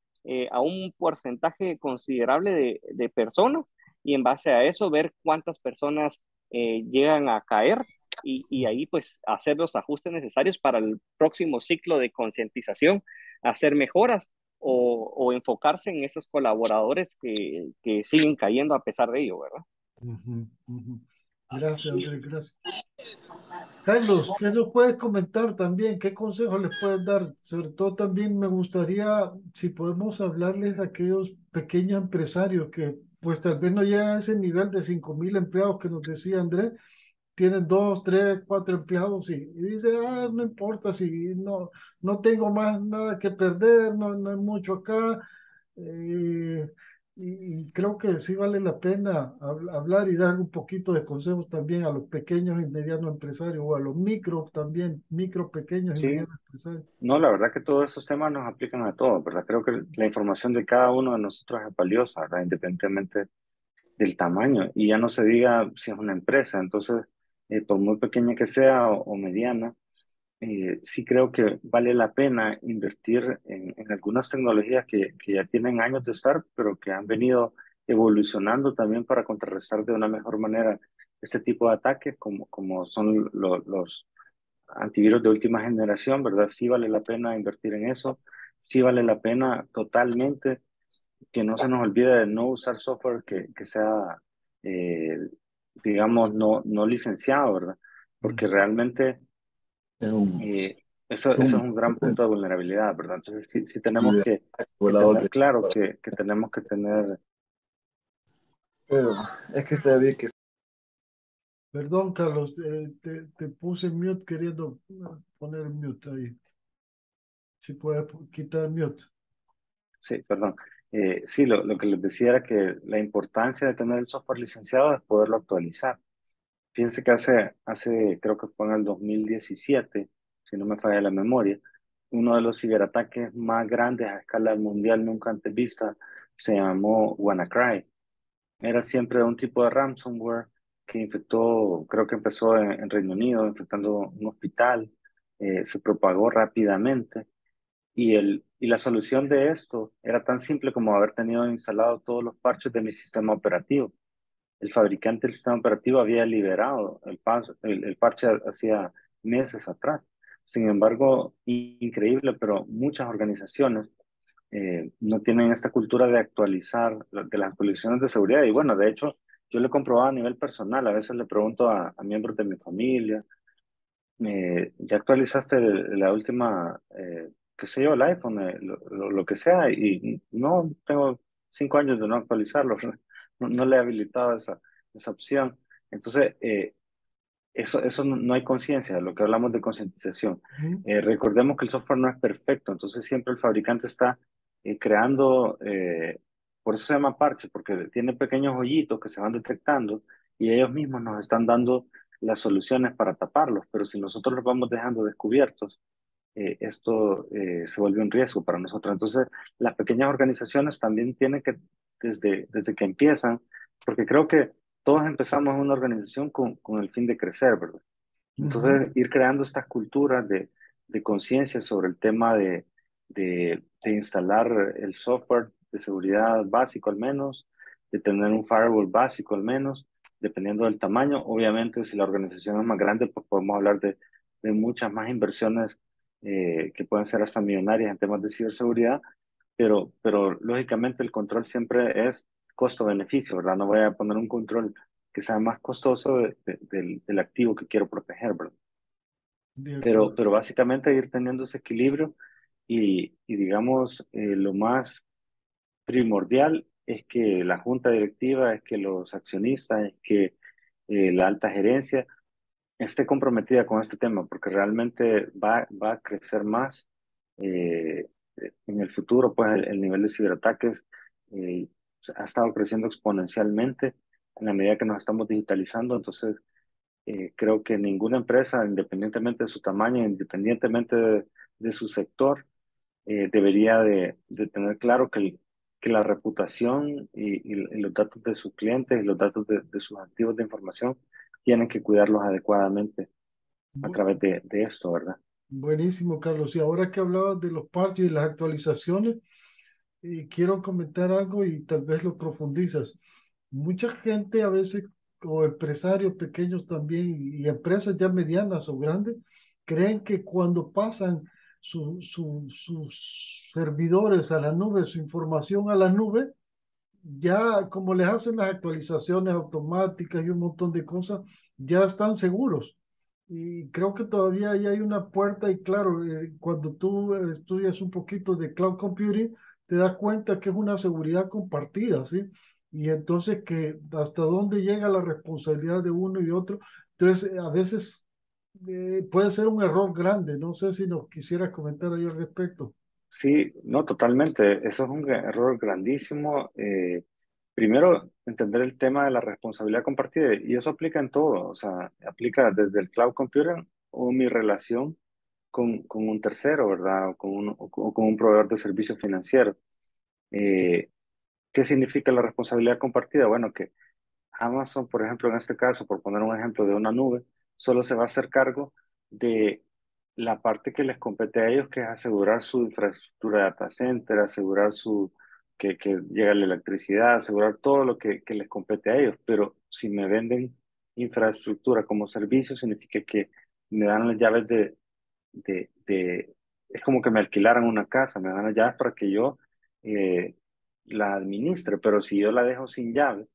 a un porcentaje considerable de personas y en base a eso ver cuántas personas llegan a caer y ahí pues hacer los ajustes necesarios para el próximo ciclo de concientización, hacer mejoras o enfocarse en esos colaboradores que siguen cayendo a pesar de ello, ¿verdad? Ujú, ujú. Gracias, Andrés, gracias. Carlos, ¿qué nos puedes comentar también? ¿Qué consejos les puedes dar? Sobre todo también me gustaría, si podemos hablarles a aquellos pequeños empresarios que pues tal vez no llegan a ese nivel de 5.000 empleados que nos decía Andrés, tienen 2, 3, 4 empleados y dice, ah, no importa si no tengo más nada que perder, no hay mucho acá. eh, y creo que sí vale la pena hablar y dar un poquito de consejos también a los pequeños y medianos empresarios o a los micro también, micro, pequeños y Sí, medianos empresarios. no, la verdad que todos estos temas nos aplican a todos, ¿verdad? Creo que la información de cada uno de nosotros es valiosa, ¿verdad? Independientemente del tamaño. Y ya no se diga si es una empresa. Entonces, por muy pequeña que sea o mediana, sí creo que vale la pena invertir en algunas tecnologías que ya tienen años de estar, pero que han venido evolucionando también para contrarrestar de una mejor manera este tipo de ataques, como son los antivirus de última generación, ¿verdad? Sí vale la pena invertir en eso, sí vale la pena totalmente que no se nos olvide de no usar software que sea, eh, digamos, no licenciado, ¿verdad? Porque Ujú. realmente Es un, eso es un un gran punto de vulnerabilidad, ¿verdad? Entonces sí y tenemos de que volador tener de claro para- que tenemos que tener. pero es que está bien que Perdón, Carlos, te puse mute queriendo poner mute ahí. Si puedes quitar mute. Sí, perdón. Sí, lo que les decía era que la importancia de tener el software licenciado es poderlo actualizar. Fíjense que creo que fue en el 2017, si no me falla la memoria, uno de los ciberataques más grandes a escala mundial nunca antes vista se llamó WannaCry. Era siempre un tipo de ransomware que infectó, creo que empezó en Reino Unido, infectando un hospital, se propagó rápidamente y la solución de esto era tan simple como haber tenido instalado todos los parches de mi sistema operativo. El fabricante del sistema operativo había liberado el parche hacía meses atrás. Sin embargo, increíble, pero muchas organizaciones no tienen esta cultura de actualizar, de las actualizaciones de seguridad. Y bueno, de hecho, yo lo he comprobado a nivel personal. A veces le pregunto a miembros de mi familia, ¿ya actualizaste la última, qué sé yo, el iPhone, lo que sea? Y no, tengo 5 años de no actualizarlo. No le he habilitado esa opción. Entonces, eso no hay conciencia, lo que hablamos de concientización. Ujú. Recordemos que el software no es perfecto, entonces siempre el fabricante está creando, por eso se llama parche, porque tiene pequeños hoyitos que se van detectando y ellos mismos nos están dando las soluciones para taparlos, pero si nosotros los vamos dejando descubiertos, esto se vuelve un riesgo para nosotros. Entonces, las pequeñas organizaciones también tienen que, desde que empiezan, porque creo que todos empezamos en una organización con el fin de crecer, ¿verdad? Ujú. Entonces, ir creando estas culturas de conciencia sobre el tema de instalar el software de seguridad básico al menos, de tener un firewall básico al menos, dependiendo del tamaño. Obviamente, si la organización es más grande, pues podemos hablar de muchas más inversiones que pueden ser hasta millonarias en temas de ciberseguridad, pero lógicamente el control siempre es costo-beneficio, ¿verdad? No voy a poner un control que sea más costoso del activo que quiero proteger, ¿verdad? De Pero acuerdo. básicamente ir teniendo ese equilibrio y digamos, lo más primordial es que la junta directiva, es que los accionistas, es que la alta gerencia esté comprometida con este tema, porque realmente va a crecer más eh, en el futuro, pues el nivel de ciberataques eh, ha estado creciendo exponencialmente en la medida que nos estamos digitalizando. Entonces, creo que ninguna empresa, independientemente de su tamaño, independientemente de su sector, debería de tener claro que la reputación y los datos de sus clientes y los datos de sus activos de información tienen que cuidarlos adecuadamente a Bu- través de esto, ¿verdad? Buenísimo, Carlos. Y ahora que hablabas de los parches y las actualizaciones, quiero comentar algo y tal vez lo profundizas. Mucha gente a veces, o empresarios pequeños también, y empresas ya medianas o grandes, creen que cuando pasan sus servidores a la nube, su información a la nube, ya como les hacen las actualizaciones automáticas y un montón de cosas, ya están seguros. y creo que todavía ahí hay una puerta y claro, cuando tú estudias un poquito de cloud computing, te das cuenta que es una seguridad compartida, ¿sí? Y entonces que hasta dónde llega la responsabilidad de uno y otro. Entonces, a veces puede ser un error grande. No sé si nos quisieras comentar ahí al respecto. Sí, no, totalmente. Eso es un error grandísimo. Primero, entender el tema de la responsabilidad compartida, y eso aplica en todo, o sea, aplica desde el cloud computing o mi relación con un tercero, ¿verdad? O con un proveedor de servicios financieros. Eh, ¿Qué significa la responsabilidad compartida? Bueno, que Amazon, por ejemplo, en este caso, por poner un ejemplo de una nube, solo se va a hacer cargo de la parte que les compete a ellos, que es asegurar su infraestructura de data center, asegurar que llegue la electricidad, asegurar todo lo que les compete a ellos. Pero si me venden infraestructura como servicio, significa que me dan las llaves es como que me alquilaran una casa, me dan las llaves para que yo eh, la administre, pero si yo la dejo sin llave,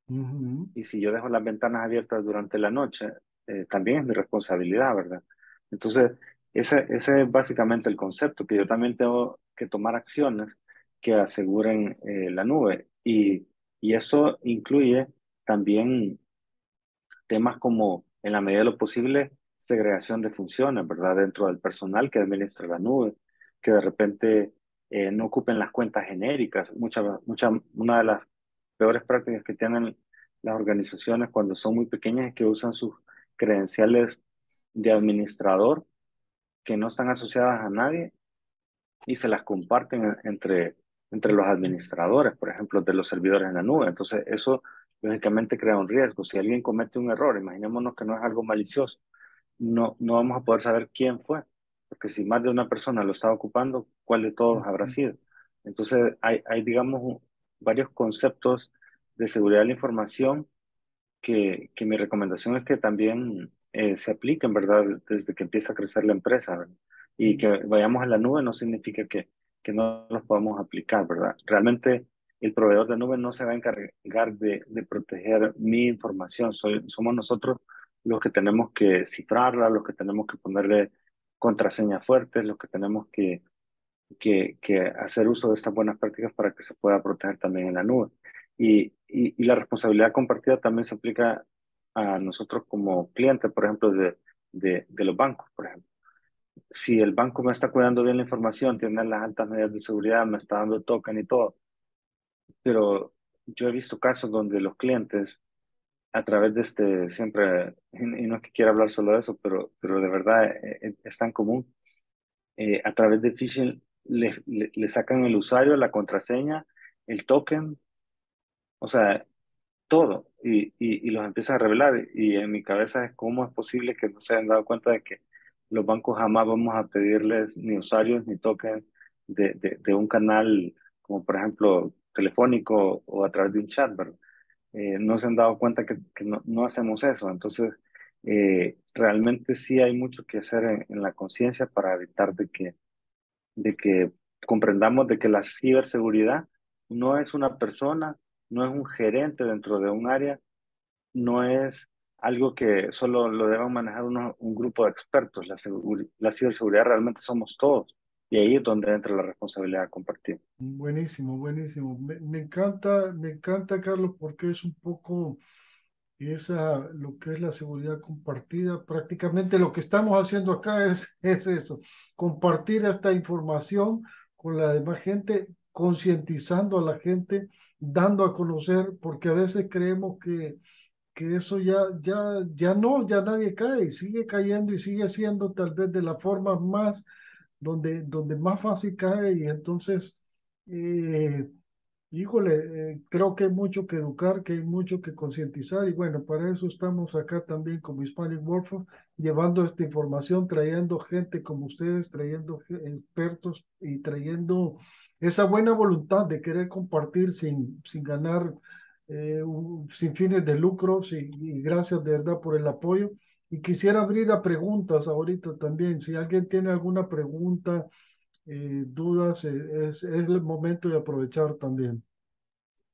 Ujú. y si yo dejo las ventanas abiertas durante la noche, también es mi responsabilidad, ¿verdad? Entonces, ese es básicamente el concepto, que yo también tengo que tomar acciones que aseguren la nube. Y eso incluye también temas como, en la medida de lo posible, segregación de funciones, ¿verdad? Dentro del personal que administra la nube, que de repente no ocupen las cuentas genéricas. Una de las peores prácticas que tienen las organizaciones cuando son muy pequeñas es que usan sus credenciales de administrador que no están asociadas a nadie y se las comparten entre los administradores, por ejemplo, de los servidores en la nube. Entonces, eso lógicamente crea un riesgo. Si alguien comete un error, imaginémonos que no es algo malicioso, no vamos a poder saber quién fue, porque si más de una persona lo está ocupando, ¿cuál de todos habrá Ujú. sido? Entonces, digamos, varios conceptos de seguridad de la información que mi recomendación es que también se apliquen, ¿verdad? Desde que empieza a crecer la empresa, ¿verdad? Y que vayamos a la nube no significa que no los podamos aplicar, ¿verdad? Realmente el proveedor de nube no se va a encargar de proteger mi información. Somos nosotros los que tenemos que cifrarla, los que tenemos que ponerle contraseñas fuertes, los que tenemos que hacer uso de estas buenas prácticas para que se pueda proteger también en la nube. Y la responsabilidad compartida también se aplica a nosotros como clientes, por ejemplo, de los bancos, por ejemplo. Si el banco me está cuidando bien la información, tiene las altas medidas de seguridad, me está dando token y todo, pero yo he visto casos donde los clientes, a través de siempre, y no es que quiera hablar solo de eso, pero de verdad es tan común, a través de phishing le sacan el usuario, la contraseña, el token, o sea, todo, y los empiezan a revelar. Y en mi cabeza es cómo es posible que no se hayan dado cuenta de que los bancos jamás vamos a pedirles ni usuarios ni token de un canal como por ejemplo telefónico o a través de un chat, ¿verdad? No se han dado cuenta que no hacemos eso. Entonces, realmente sí hay mucho que hacer en la conciencia para evitar de que comprendamos de que la ciberseguridad no es una persona, no es un gerente dentro de un área, no es algo que solo lo deban manejar un grupo de expertos. La ciberseguridad realmente somos todos, y ahí es donde entra la responsabilidad compartida. Buenísimo, buenísimo. Me encanta, Carlos, porque es un poco lo que es la seguridad compartida. Prácticamente lo que estamos haciendo acá es eso, compartir esta información con la demás gente, concientizando a la gente, dando a conocer, porque a veces creemos que eso ya nadie cae, sigue cayendo y sigue siendo tal vez de la forma más, donde más fácil cae y entonces, eh, híjole, creo que hay mucho que educar, que hay mucho que concientizar y bueno, para eso estamos acá también como Hispanic Workforce, llevando esta información, trayendo gente como ustedes, trayendo expertos y trayendo esa buena voluntad de querer compartir sin ganar, sin fines de lucros y gracias de verdad por el apoyo. Y quisiera abrir a preguntas ahorita también. Si alguien tiene alguna pregunta, dudas, es el momento de aprovechar también.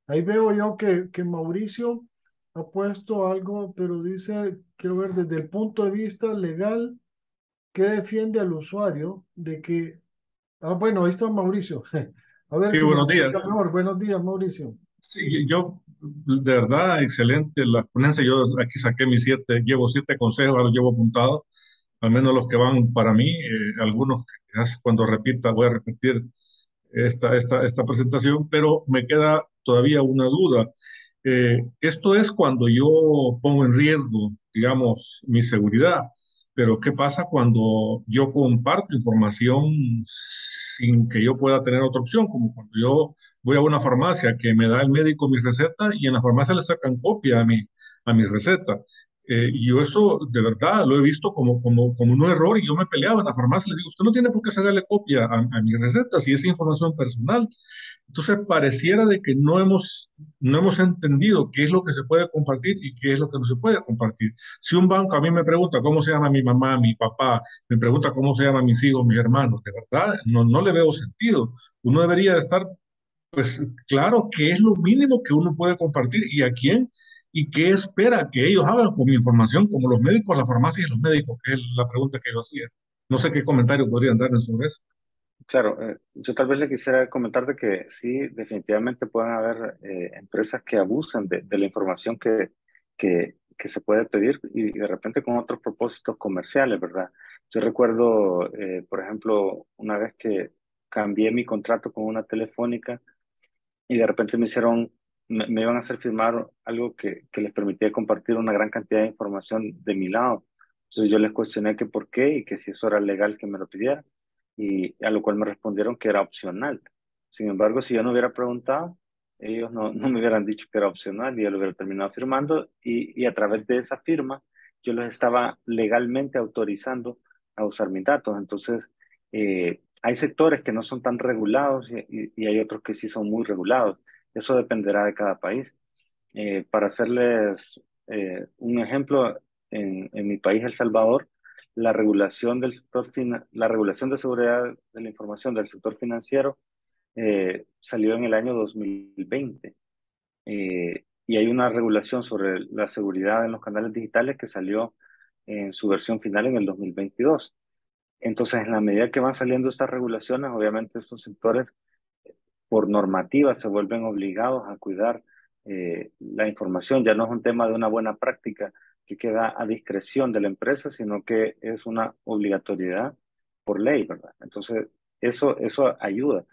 Ahí veo yo que Mauricio ha puesto algo, pero dice, quiero ver desde el punto de vista legal, ¿qué defiende al usuario de que... Ah, bueno, ahí está Mauricio. A ver Sí, si me buenos explica días. mejor. Buenos días, Mauricio. Sí, yo, de verdad, excelente la ponencia. Yo aquí saqué mis llevo 7 consejos, ahora los llevo apuntados, al menos los que van para mí. Algunos que quizás cuando repita voy a repetir esta presentación, pero me queda todavía una duda. Esto es cuando yo pongo en riesgo, digamos, mi seguridad, pero ¿qué pasa cuando yo comparto información sin que yo pueda tener otra opción? Como cuando yo voy a una farmacia que me da el médico mi receta y en la farmacia le sacan copia a mi receta. Y yo eso de verdad lo he visto como un error y yo me peleaba en la farmacia. Le digo, usted no tiene por qué sacarle copia a mi receta si es información personal. Entonces pareciera de que no hemos entendido qué es lo que se puede compartir y qué es lo que no se puede compartir. Si un banco a mí me pregunta cómo se llama mi mamá, mi papá, me pregunta cómo se llaman mis hijos, mis hermanos, de verdad no le veo sentido. Uno debería estar pues claro, ¿qué es lo mínimo que uno puede compartir y a quién? ¿Y qué espera que ellos hagan con mi información, como los médicos, la farmacia y los médicos? Que es la pregunta que yo hacía. No sé qué comentario podrían darme sobre eso. Claro, yo tal vez le quisiera comentar de que sí, definitivamente pueden haber empresas que abusan de la información que se puede pedir y de repente con otros propósitos comerciales, ¿verdad? Yo recuerdo, por ejemplo, una vez que cambié mi contrato con una telefónica y de repente me iban a hacer firmar algo que les permitía compartir una gran cantidad de información de mi lado. Entonces yo les cuestioné que por qué y que si eso era legal que me lo pidieran y a lo cual me respondieron que era opcional. Sin embargo, si yo no hubiera preguntado, ellos no me hubieran dicho que era opcional y yo lo hubiera terminado firmando y a través de esa firma yo los estaba legalmente autorizando a usar mis datos. Entonces, hay sectores que no son tan regulados y hay otros que sí son muy regulados. Eso dependerá de cada país. Para hacerles un ejemplo, en mi país, El Salvador, la regulación de seguridad de la información del sector financiero salió en el año 2020. Y hay una regulación sobre la seguridad en los canales digitales que salió en su versión final en el 2022. Entonces, en la medida que van saliendo estas regulaciones, obviamente estos sectores por normativa se vuelven obligados a cuidar la información. Ya no es un tema de una buena práctica que queda a discreción de la empresa, sino que es una obligatoriedad por ley, ¿verdad? Entonces, eso ayuda.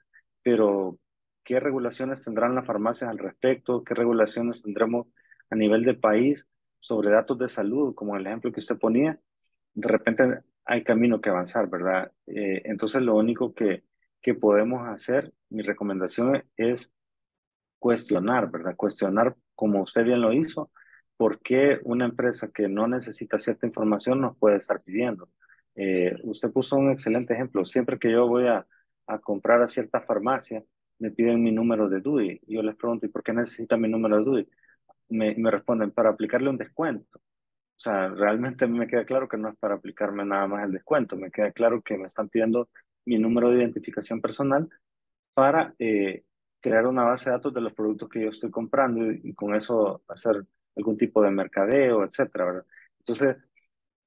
Pero, ¿qué regulaciones tendrán las farmacias al respecto? ¿Qué regulaciones tendremos a nivel de país sobre datos de salud, como el ejemplo que usted ponía? De repente hay camino que avanzar, ¿verdad? Entonces, lo único que podemos hacer, mi recomendación es cuestionar, ¿verdad? Cuestionar, como usted bien lo hizo, por qué una empresa que no necesita cierta información nos puede estar pidiendo. Usted puso un excelente ejemplo. Siempre que yo voy a comprar a cierta farmacia, me piden mi número de DUI. Y yo les pregunto, ¿y por qué necesita mi número de DUI? Me responden, para aplicarle un descuento. O sea, realmente a mí me queda claro que no es para aplicarme nada más el descuento. Me queda claro que me están pidiendo mi número de identificación personal para crear una base de datos de los productos que yo estoy comprando y con eso hacer algún tipo de mercadeo, etcétera, ¿verdad? Entonces,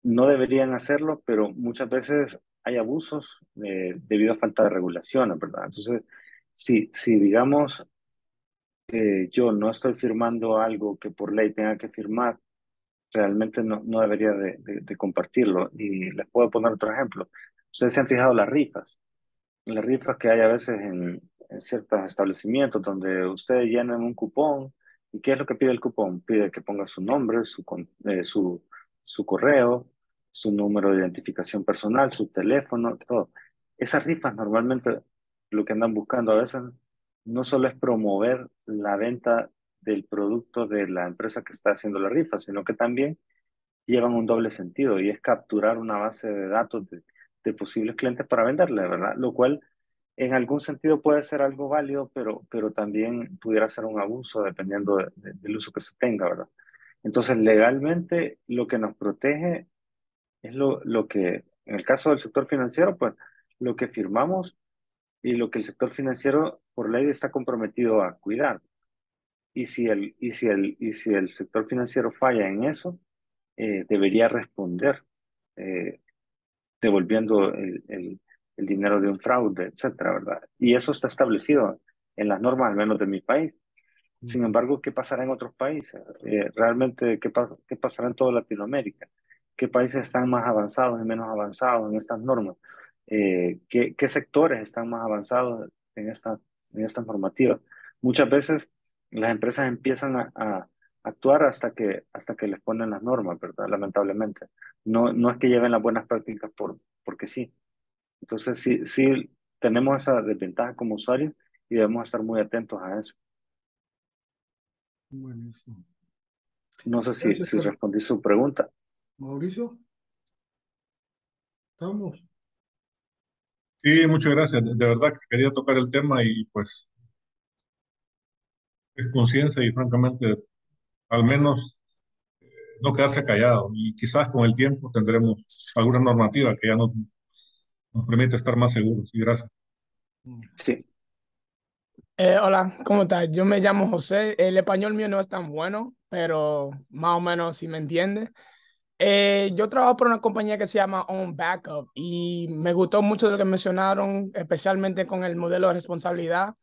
no deberían hacerlo, pero muchas veces hay abusos debido a falta de regulaciones, ¿verdad? Entonces, si digamos, yo no estoy firmando algo que por ley tenga que firmar, realmente no debería de compartirlo. Y les puedo poner otro ejemplo. Ustedes se han fijado las rifas que hay a veces en ciertos establecimientos donde ustedes llenan un cupón. ¿Y qué es lo que pide el cupón? Pide que ponga su nombre, su correo, su número de identificación personal, su teléfono, todo. Esas rifas normalmente lo que andan buscando a veces no solo es promover la venta del producto de la empresa que está haciendo la rifa, sino que también llevan un doble sentido y es capturar una base de datos de posibles clientes para venderle, ¿verdad? Lo cual en algún sentido puede ser algo válido, pero también pudiera ser un abuso dependiendo del uso que se tenga, ¿verdad? Entonces, legalmente lo que nos protege es lo que, en el caso del sector financiero, pues lo que firmamos y lo que el sector financiero por ley está comprometido a cuidar. y si el sector financiero falla en eso, debería responder eh, devolviendo el dinero de un fraude, etcétera, ¿verdad? Y eso está establecido en las normas, al menos de mi país. Sin Ujú. embargo, ¿qué pasará en otros países? Realmente, ¿qué pasará en toda Latinoamérica? ¿Qué países están más avanzados y menos avanzados en estas normas? ¿Qué sectores están más avanzados en estas normativas? Muchas veces las empresas empiezan a actuar hasta que les ponen las normas, ¿verdad? Lamentablemente. No es que lleven las buenas prácticas porque sí. Entonces, sí tenemos esa desventaja como usuarios y debemos estar muy atentos a eso. Buenísimo. No sé Gracias, si respondí su pregunta. Mauricio, estamos. Sí, muchas gracias. De verdad que quería tocar el tema y pues es conciencia y francamente, al menos no quedarse callado. Y quizás con el tiempo tendremos alguna normativa que ya nos permite estar más seguros. Y gracias. Mm. Sí, Hola, ¿cómo estás? Yo me llamo José. El español mío no es tan bueno, pero más o menos si me entiende. Yo trabajo por una compañía que se llama On Backup y me gustó mucho de lo que mencionaron, especialmente con el modelo de responsabilidad,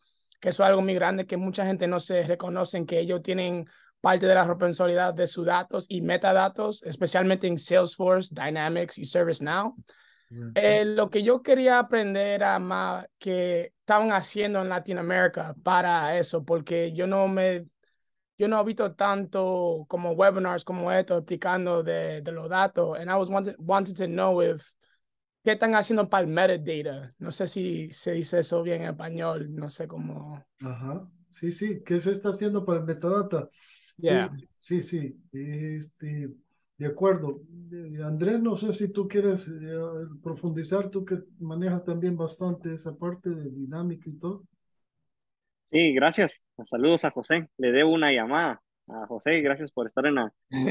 que eso es algo muy grande que mucha gente no se reconoce, que ellos tienen parte de la responsabilidad de sus datos y metadatos, especialmente en Salesforce, Dynamics y ServiceNow. Correcto. Lo que yo quería aprender a más que estaban haciendo en Latinoamérica para eso, porque yo no he visto tanto como webinars como esto explicando de los datos. And I was wanted to know if qué están haciendo para el metadata. No sé si se dice eso bien en español, no sé cómo. Ajá. Sí, sí. ¿Qué se está haciendo para el metadata? Sí, Yeah. sí, sí. De acuerdo. Andrés, no sé si tú quieres profundizar, tú que manejas también bastante esa parte de dinámica y todo. Sí, gracias. Saludos a José. Le debo una llamada a José. Gracias por estar en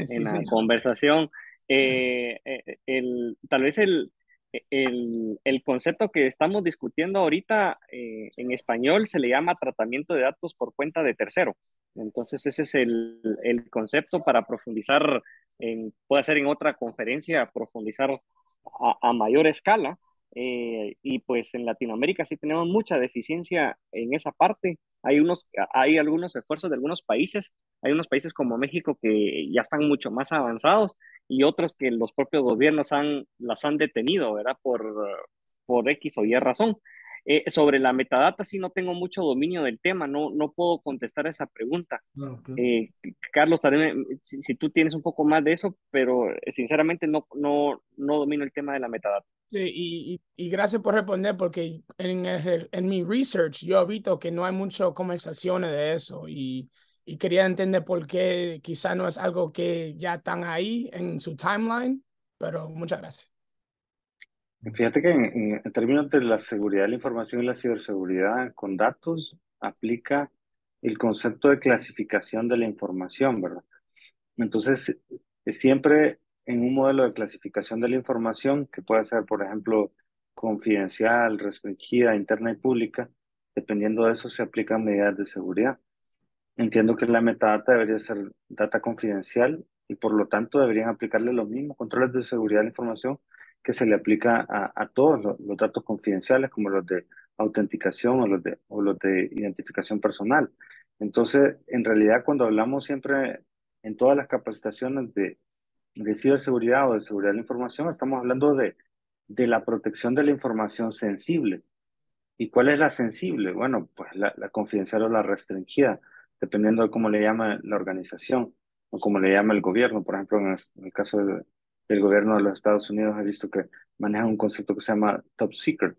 Sí, la sí. conversación. Tal vez el concepto que estamos discutiendo ahorita en español se le llama tratamiento de datos por cuenta de tercero. Entonces, ese es el concepto para profundizar, puede ser en otra conferencia, profundizar a mayor escala. Y pues en Latinoamérica sí tenemos mucha deficiencia en esa parte. Hay algunos esfuerzos de algunos países, hay unos países como México que ya están mucho más avanzados y otros que los propios gobiernos las han detenido, ¿verdad? Por X o Y razón. Sobre la metadata sí no tengo mucho dominio del tema, no puedo contestar esa pregunta. Ah, ok. Eh, Carlos, también, si tú tienes un poco más de eso, pero sinceramente no domino el tema de la metadata. Sí, y gracias por responder, porque en mi research yo he visto que no hay muchas conversaciones de eso y quería entender por qué quizá no es algo que ya están ahí en su timeline, pero muchas gracias. fíjate que en términos de la seguridad de la información y la ciberseguridad con datos, aplica el concepto de clasificación de la información, ¿verdad? Entonces, siempre en un modelo de clasificación de la información, que puede ser, por ejemplo, confidencial, restringida, interna y pública, dependiendo de eso se aplican medidas de seguridad. Entiendo que la metadata debería ser data confidencial y por lo tanto deberían aplicarle los mismos controles de seguridad de la información que se le aplica a todos los datos confidenciales, como los de autenticación o los de identificación personal. Entonces, en realidad, cuando hablamos siempre en todas las capacitaciones de ciberseguridad o de seguridad de la información, estamos hablando de la protección de la información sensible. ¿Y cuál es la sensible? Bueno, pues la confidencial o la restringida, dependiendo de cómo le llama la organización o cómo le llama el gobierno. Por ejemplo, en el caso del gobierno de los Estados Unidos, he visto que manejan un concepto que se llama top secret,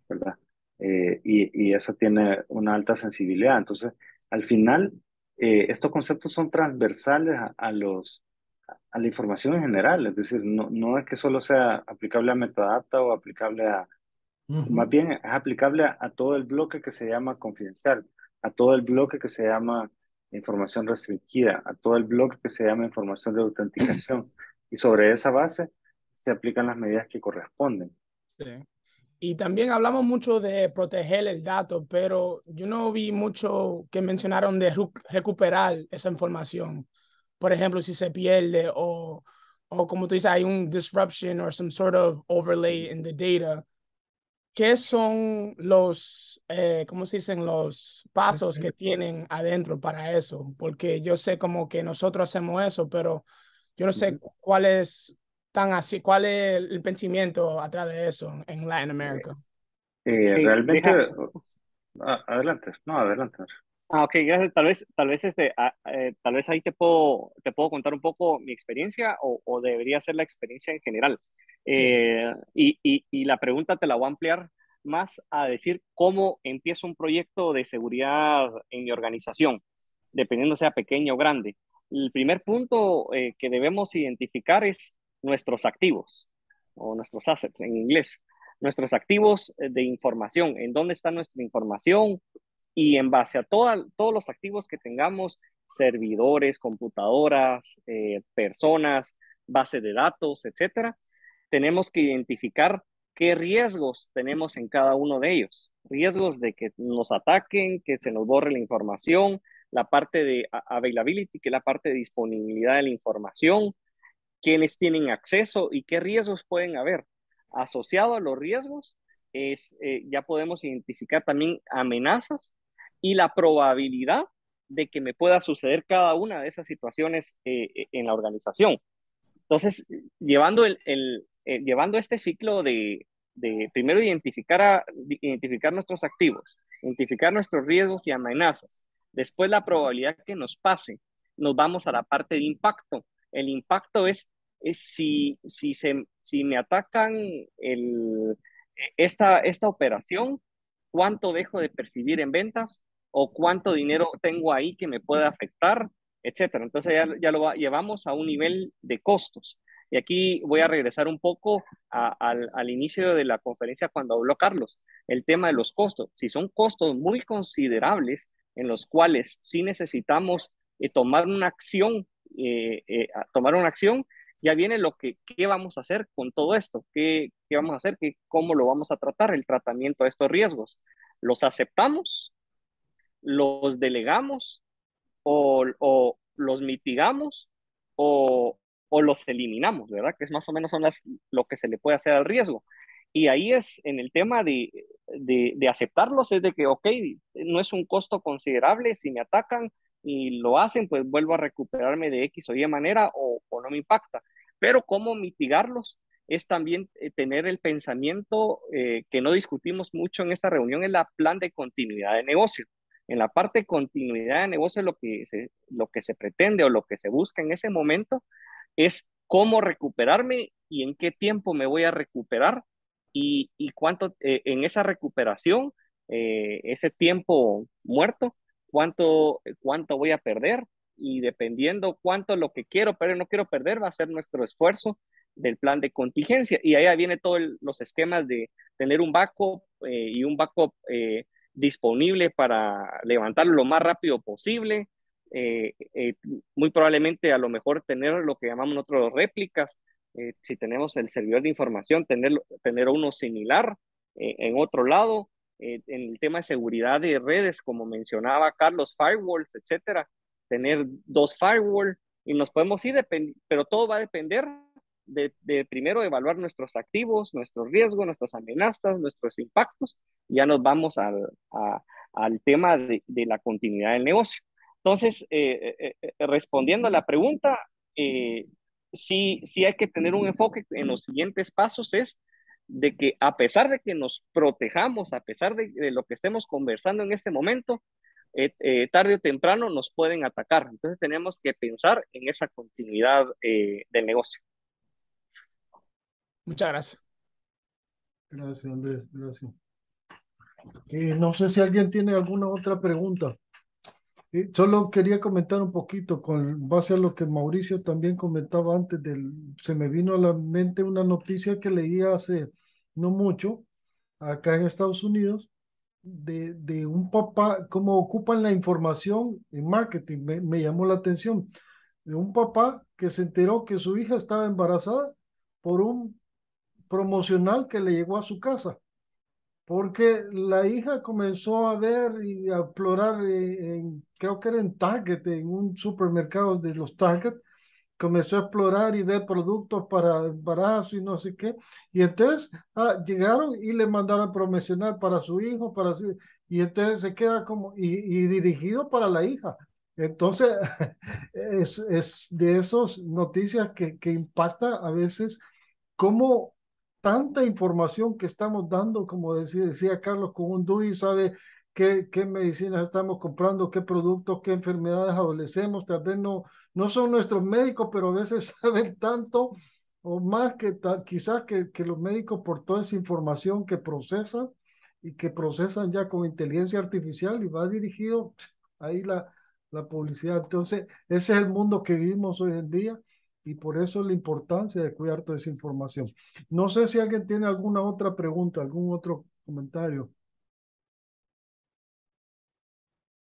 ¿verdad? Y eso tiene una alta sensibilidad. Entonces, al final, estos conceptos son transversales a la información en general. Es decir, no es que solo sea aplicable a metadata o aplicable más Ujú. bien es aplicable a todo el bloque que se llama confidencial, a todo el bloque que se llama información restringida, a todo el bloque que se llama información de autenticación. Y sobre esa base se aplican las medidas que corresponden. Sí. Y también hablamos mucho de proteger el dato, pero yo no vi mucho que mencionaron de recuperar esa información. Por ejemplo, si se pierde o como tú dices, hay un disruption or some sort of overlay in the data. ¿Qué son los, cómo se dicen, los pasos que tienen adentro para eso? Porque yo sé como que nosotros hacemos eso, pero yo no sé cuál es tan así, cuál es el pensamiento atrás de eso en Latin America. Ok, Realmente, adelante, no, adelante. Ok, gracias. Tal vez ahí te puedo contar un poco mi experiencia o debería ser la experiencia en general. Sí. Y la pregunta te la voy a ampliar más a decir cómo empiezo un proyecto de seguridad en mi organización, dependiendo sea pequeño o grande. El primer punto que debemos identificar es nuestros activos o nuestros assets en inglés. Nuestros activos de información, en dónde está nuestra información, y en base a todos los activos que tengamos, servidores, computadoras, personas, base de datos, etcétera, tenemos que identificar qué riesgos tenemos en cada uno de ellos. Riesgos de que nos ataquen, que se nos borre la información, la parte de availability, que es la parte de disponibilidad de la información, quiénes tienen acceso y qué riesgos pueden haber. Asociado a los riesgos, ya podemos identificar también amenazas y la probabilidad de que me pueda suceder cada una de esas situaciones en la organización. Entonces, llevando este ciclo de primero identificar nuestros activos, identificar nuestros riesgos y amenazas, después la probabilidad que nos pase, nos vamos a la parte de impacto. El impacto es si me atacan esta operación, cuánto dejo de percibir en ventas o cuánto dinero tengo ahí que me puede afectar, etcétera. Entonces ya llevamos a un nivel de costos. Y aquí voy a regresar un poco al inicio de la conferencia cuando habló Carlos, el tema de los costos. Si son costos muy considerables en los cuales sí necesitamos tomar una acción, ya viene qué vamos a hacer con todo esto, qué vamos a hacer, cómo lo vamos a tratar, el tratamiento de estos riesgos. ¿Los aceptamos? ¿Los delegamos? O los mitigamos o, o los eliminamos, ¿verdad? Que es más o menos lo que se le puede hacer al riesgo. Y ahí es en el tema de aceptarlos, es de que, ok, no es un costo considerable, si me atacan y lo hacen, pues vuelvo a recuperarme de X o Y manera o no me impacta. Pero cómo mitigarlos es también tener el pensamiento que no discutimos mucho en esta reunión, es la plan de continuidad de negocio. En la parte de continuidad de negocio, lo que se pretende o lo que se busca en ese momento es cómo recuperarme y en qué tiempo me voy a recuperar y cuánto en esa recuperación, ese tiempo muerto, cuánto voy a perder y dependiendo cuánto lo que quiero, pero no quiero perder, va a ser nuestro esfuerzo del plan de contingencia. Y ahí viene todos los esquemas de tener un backup y un backup disponible para levantarlo lo más rápido posible. Muy probablemente a lo mejor tener lo que llamamos nosotros réplicas, si tenemos el servidor de información, tener uno similar en otro lado. En el tema de seguridad de redes, como mencionaba Carlos, firewalls, etcétera, tener 2 firewalls y nos podemos ir, pero todo va a depender de primero evaluar nuestros activos, nuestros riesgos, nuestras amenazas, nuestros impactos, y ya nos vamos al tema de la continuidad del negocio. Entonces, respondiendo a la pregunta, sí hay que tener un enfoque en los siguientes pasos, es de que a pesar de que nos protejamos, a pesar de lo que estemos conversando en este momento, tarde o temprano nos pueden atacar. Entonces tenemos que pensar en esa continuidad del negocio. Muchas gracias. Gracias, Andrés, gracias. No sé si alguien tiene alguna otra pregunta. Solo quería comentar un poquito con base a lo que Mauricio también comentaba antes se me vino a la mente una noticia que leí hace no mucho acá en Estados Unidos de un papá, cómo ocupan la información en marketing, me llamó la atención, de un papá que se enteró que su hija estaba embarazada por un promocional que le llegó a su casa. porque la hija comenzó a ver y a explorar, creo que era en Target, en un supermercado de los Target, comenzó a explorar y ver productos para embarazo y no sé qué, y entonces llegaron y le mandaron promocionar para su hijo, y entonces se queda como, y dirigido para la hija. Entonces, es de esas noticias que impacta a veces cómo tanta información que estamos dando, como decía Carlos, con un DUI sabe qué medicinas estamos comprando, qué productos, qué enfermedades adolecemos, tal vez no son nuestros médicos, pero a veces saben tanto o más que quizás que los médicos por toda esa información que procesan y que procesan ya con inteligencia artificial y va dirigido ahí la publicidad. Entonces, ese es el mundo que vivimos hoy en día y por eso la importancia de cuidar toda esa información. No sé si alguien tiene alguna otra pregunta, algún otro comentario.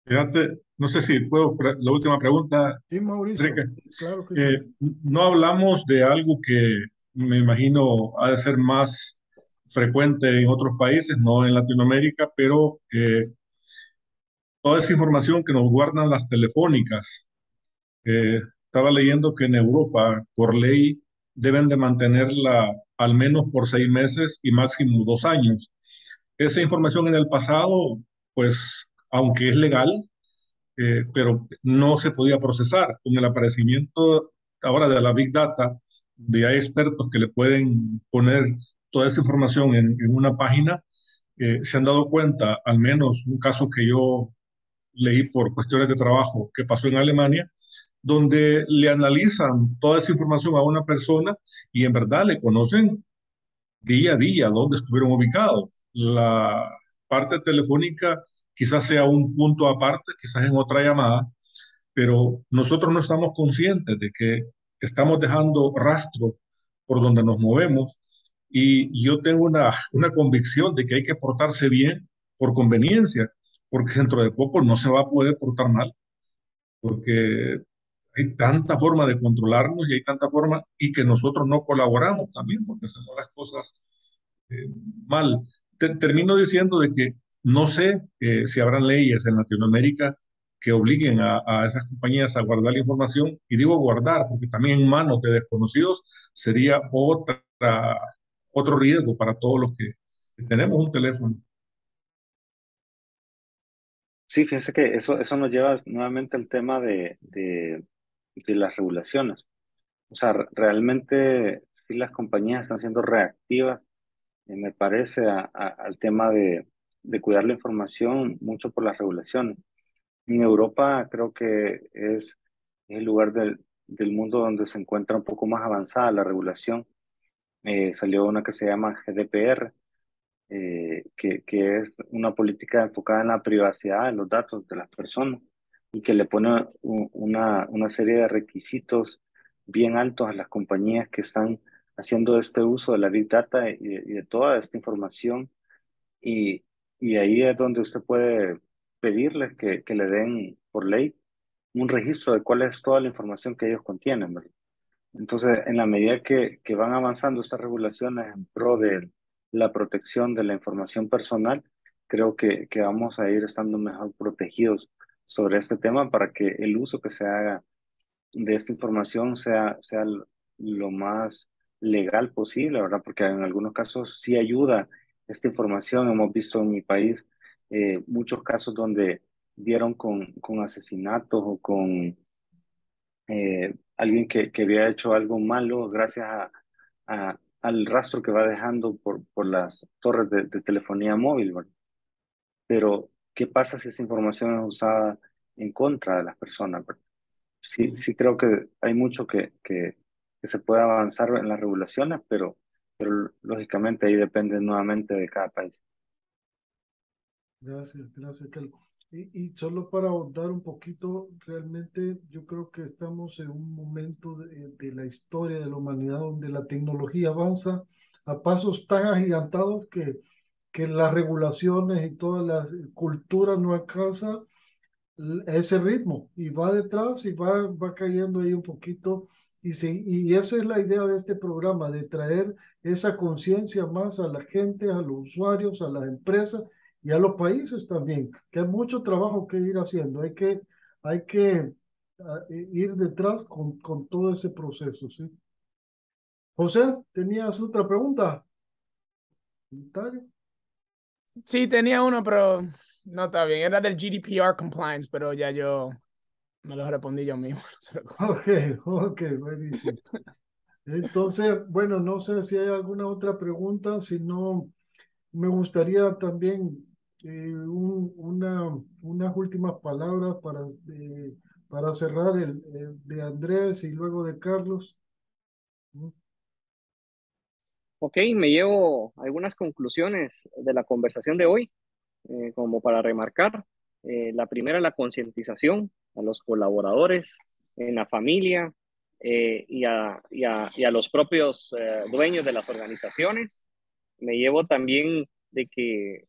Fíjate, no sé si puedo, la última pregunta, Sí, Mauricio, Enrique. claro que sí. No hablamos de algo que me imagino ha de ser más frecuente en otros países, no en Latinoamérica, pero toda esa información que nos guardan las telefónicas. Estaba leyendo que en Europa, por ley, deben de mantenerla al menos por 6 meses y máximo 2 años. Esa información en el pasado, pues, aunque es legal, pero no se podía procesar. Con el aparecimiento ahora de la Big Data, de hay expertos que le pueden poner toda esa información en una página, se han dado cuenta, al menos un caso que yo leí por cuestiones de trabajo que pasó en Alemania, donde le analizan toda esa información a una persona y en verdad le conocen día a día dónde estuvieron ubicados. La parte telefónica quizás sea un punto aparte, quizás en otra llamada, pero nosotros no estamos conscientes de que estamos dejando rastro por donde nos movemos y yo tengo una convicción de que hay que portarse bien por conveniencia, porque dentro de poco no se va a poder portar mal, porque hay tanta forma de controlarnos y hay tanta forma y que nosotros no colaboramos también porque hacemos las cosas eh, mal. Termino diciendo de que no sé si habrán leyes en Latinoamérica que obliguen a esas compañías a guardar la información, y digo guardar porque también en manos de desconocidos sería otro riesgo para todos los que tenemos un teléfono. Sí, fíjese que eso nos lleva nuevamente al tema de las regulaciones. O sea, realmente sí las compañías están siendo reactivas, me parece, al tema de cuidar la información mucho por las regulaciones. En Europa creo que es el lugar del mundo donde se encuentra un poco más avanzada la regulación. Salió una que se llama GDPR, que es una política enfocada en la privacidad de los datos de las personas y que le pone una serie de requisitos bien altos a las compañías que están haciendo este uso de la Big Data y de toda esta información. Y, y ahí es donde usted puede pedirles que le den por ley un registro de cuál es toda la información que ellos contienen, ¿verdad? Entonces, en la medida que van avanzando estas regulaciones en pro de la protección de la información personal, creo que vamos a ir estando mejor protegidos sobre este tema para que el uso que se haga de esta información sea lo más legal posible, ¿verdad? Porque en algunos casos sí ayuda esta información. Hemos visto en mi país muchos casos donde dieron con asesinatos o con alguien que había hecho algo malo gracias al rastro que va dejando por las torres de telefonía móvil, ¿verdad? Pero, ¿qué pasa si esa información es usada en contra de las personas, ¿verdad? Sí, sí creo que hay mucho que se puede avanzar en las regulaciones, pero lógicamente ahí depende nuevamente de cada país. Gracias, Carlos. Y solo para ahondar un poquito, realmente yo creo que estamos en un momento de la historia de la humanidad donde la tecnología avanza a pasos tan agigantados que las regulaciones y toda la cultura no alcanza ese ritmo y va detrás y va cayendo ahí un poquito Y esa es la idea de este programa, de traer esa conciencia más a la gente, a los usuarios, a las empresas y a los países también, que hay mucho trabajo que ir haciendo. Hay que ir detrás con todo ese proceso, ¿sí? José, ¿tenías otra pregunta? ¿Comentario? Sí, tenía uno, pero no está bien. Era del GDPR compliance, pero ya yo me lo respondí yo mismo. Ok, ok, buenísimo. Entonces, bueno, no sé si hay alguna otra pregunta, si no, me gustaría también unas últimas palabras para cerrar el de Andrés y luego de Carlos. Ok, me llevo algunas conclusiones de la conversación de hoy, como para remarcar. La primera, la concientización a los colaboradores, en la familia, y a los propios dueños de las organizaciones. Me llevo también de que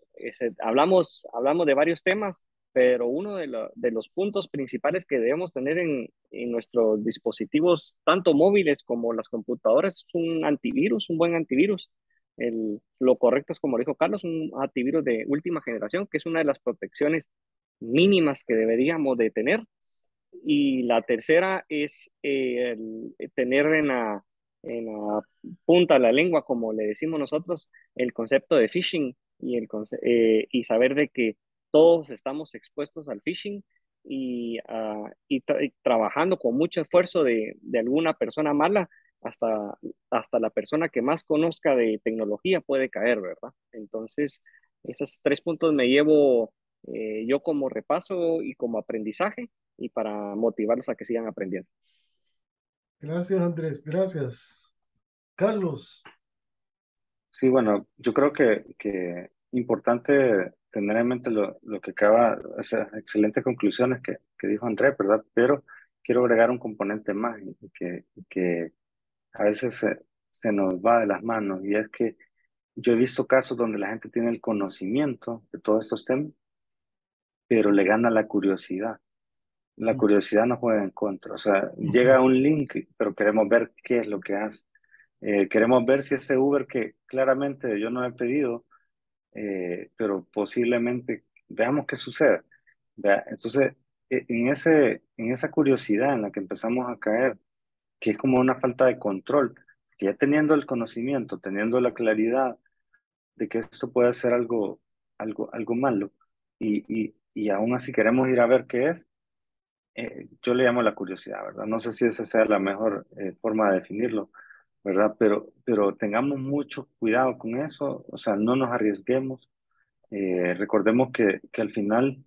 hablamos de varios temas, pero uno de los puntos principales que debemos tener en nuestros dispositivos, tanto móviles como las computadoras, es un antivirus, un buen antivirus. Lo correcto es, como dijo Carlos, un antivirus de última generación, que es una de las protecciones mínimas que deberíamos de tener. Y la tercera es tener en la punta de la lengua, como le decimos nosotros, el concepto de phishing y saber de que todos estamos expuestos al phishing y trabajando con mucho esfuerzo de alguna persona mala hasta la persona que más conozca de tecnología puede caer, ¿verdad? Entonces, esos 3 puntos me llevo yo como repaso y como aprendizaje y para motivarlos a que sigan aprendiendo. Gracias, Andrés, gracias. Carlos, Sí, bueno, yo creo que importante tener en mente lo que acaba, esas excelentes conclusiones que dijo Andrés, ¿verdad? Pero quiero agregar un componente más y que a veces se nos va de las manos, y es que yo he visto casos donde la gente tiene el conocimiento de todos estos temas, pero le gana la curiosidad. La curiosidad nos juega en contra. O sea, llega un link, pero queremos ver qué es lo que hace. Queremos ver si ese Uber que claramente yo no he pedido, pero posiblemente veamos qué sucede. Vea, entonces, en esa curiosidad en la que empezamos a caer, que es como una falta de control, que ya teniendo el conocimiento, teniendo la claridad de que esto puede ser algo malo, y aún así queremos ir a ver qué es, yo le llamo la curiosidad, ¿verdad? No sé si esa sea la mejor forma de definirlo, ¿verdad? Pero tengamos mucho cuidado con eso, o sea, no nos arriesguemos. Recordemos que al final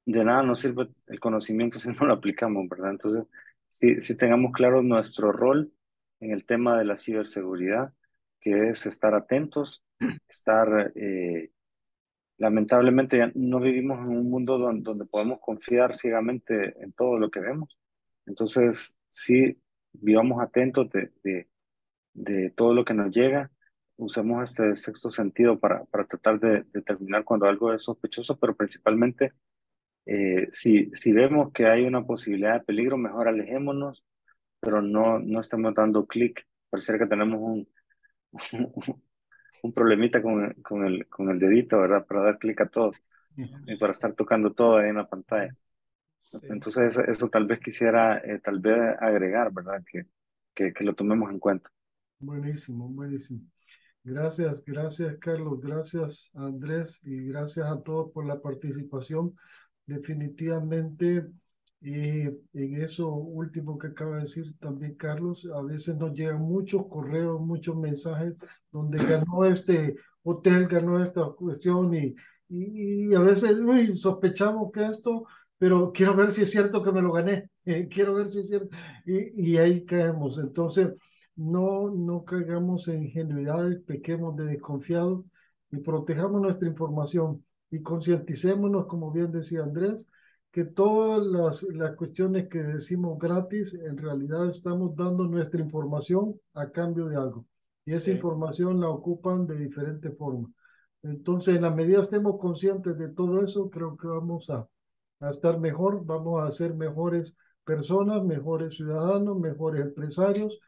de nada nos sirve el conocimiento si no lo aplicamos, ¿verdad? Entonces, si tengamos claro nuestro rol en el tema de la ciberseguridad, que es estar atentos, estar lamentablemente ya no vivimos en un mundo donde podemos confiar ciegamente en todo lo que vemos. Entonces, sí, vivamos atentos de todo lo que nos llega. Usemos este sexto sentido para tratar de determinar cuando algo es sospechoso, pero principalmente si vemos que hay una posibilidad de peligro, mejor alejémonos, pero no estemos dando clic. Pareciera que tenemos un problemita con el dedito, ¿verdad? Para dar clic a todo y para estar tocando todo ahí en la pantalla. Sí. Entonces, eso tal vez quisiera tal vez agregar, ¿verdad? Que lo tomemos en cuenta. buenísimo, buenísimo. Gracias, gracias, Carlos, gracias, Andrés, y gracias a todos por la participación. Definitivamente, en eso último que acaba de decir también Carlos, a veces nos llegan muchos correos, muchos mensajes donde ganó este hotel, ganó esta cuestión, y a veces uy, sospechamos que esto, pero quiero ver si es cierto que me lo gané, quiero ver si es cierto, y ahí caemos. Entonces, no caigamos en ingenuidades, pequemos de desconfiados y protejamos nuestra información y concienticémonos, como bien decía Andrés, que todas las cuestiones que decimos gratis, en realidad estamos dando nuestra información a cambio de algo. Y esa Sí. información la ocupan de diferentes formas. Entonces, en la medida estemos conscientes de todo eso, creo que vamos a estar mejor, vamos a ser mejores personas, mejores ciudadanos, mejores empresarios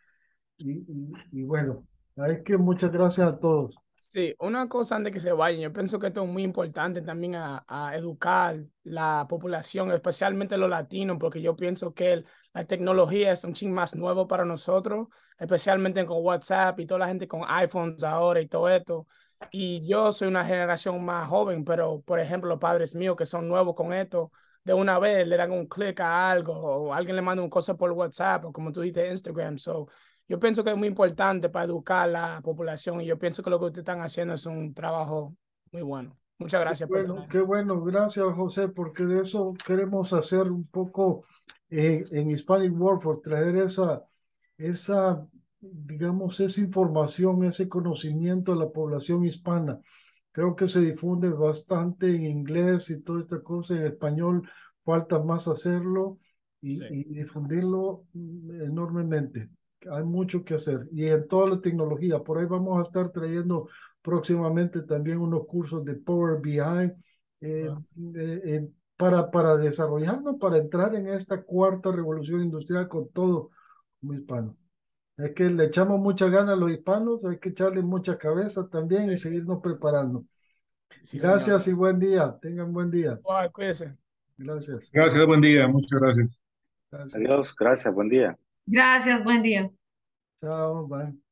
y bueno, es que muchas gracias a todos. Sí, una cosa antes que se vayan, yo pienso que esto es muy importante también a educar la población, especialmente los latinos, porque yo pienso que la tecnología es un ching más nuevo para nosotros, especialmente con WhatsApp y toda la gente con iPhones ahora y todo esto. Y yo soy una generación más joven, pero por ejemplo, los padres míos que son nuevos con esto, de una vez le dan un clic a algo o alguien le manda una cosa por WhatsApp o como tú dices, Instagram. So, yo pienso que es muy importante para educar a la población y yo pienso que lo que ustedes están haciendo es un trabajo muy bueno. Muchas gracias por tener. Qué bueno, gracias José, porque de eso queremos hacer un poco en Hispanic Workforce, traer digamos, esa información, ese conocimiento a la población hispana. Creo que se difunde bastante en inglés y toda esta cosa, en español falta más hacerlo Sí. y difundirlo enormemente. Hay mucho que hacer y en toda la tecnología. Por ahí vamos a estar trayendo próximamente también unos cursos de Power BI para desarrollarnos, para entrar en esta cuarta revolución industrial con todo como hispano. Es que le echamos mucha gana a los hispanos, hay que echarle mucha cabeza también y seguirnos preparando. Sí, señor. Gracias y buen día. Tengan buen día. Bueno, cuídese. Gracias. Gracias, buen día, muchas gracias. Gracias. Adiós, gracias, buen día. Gracias, buen día. Chao, bye.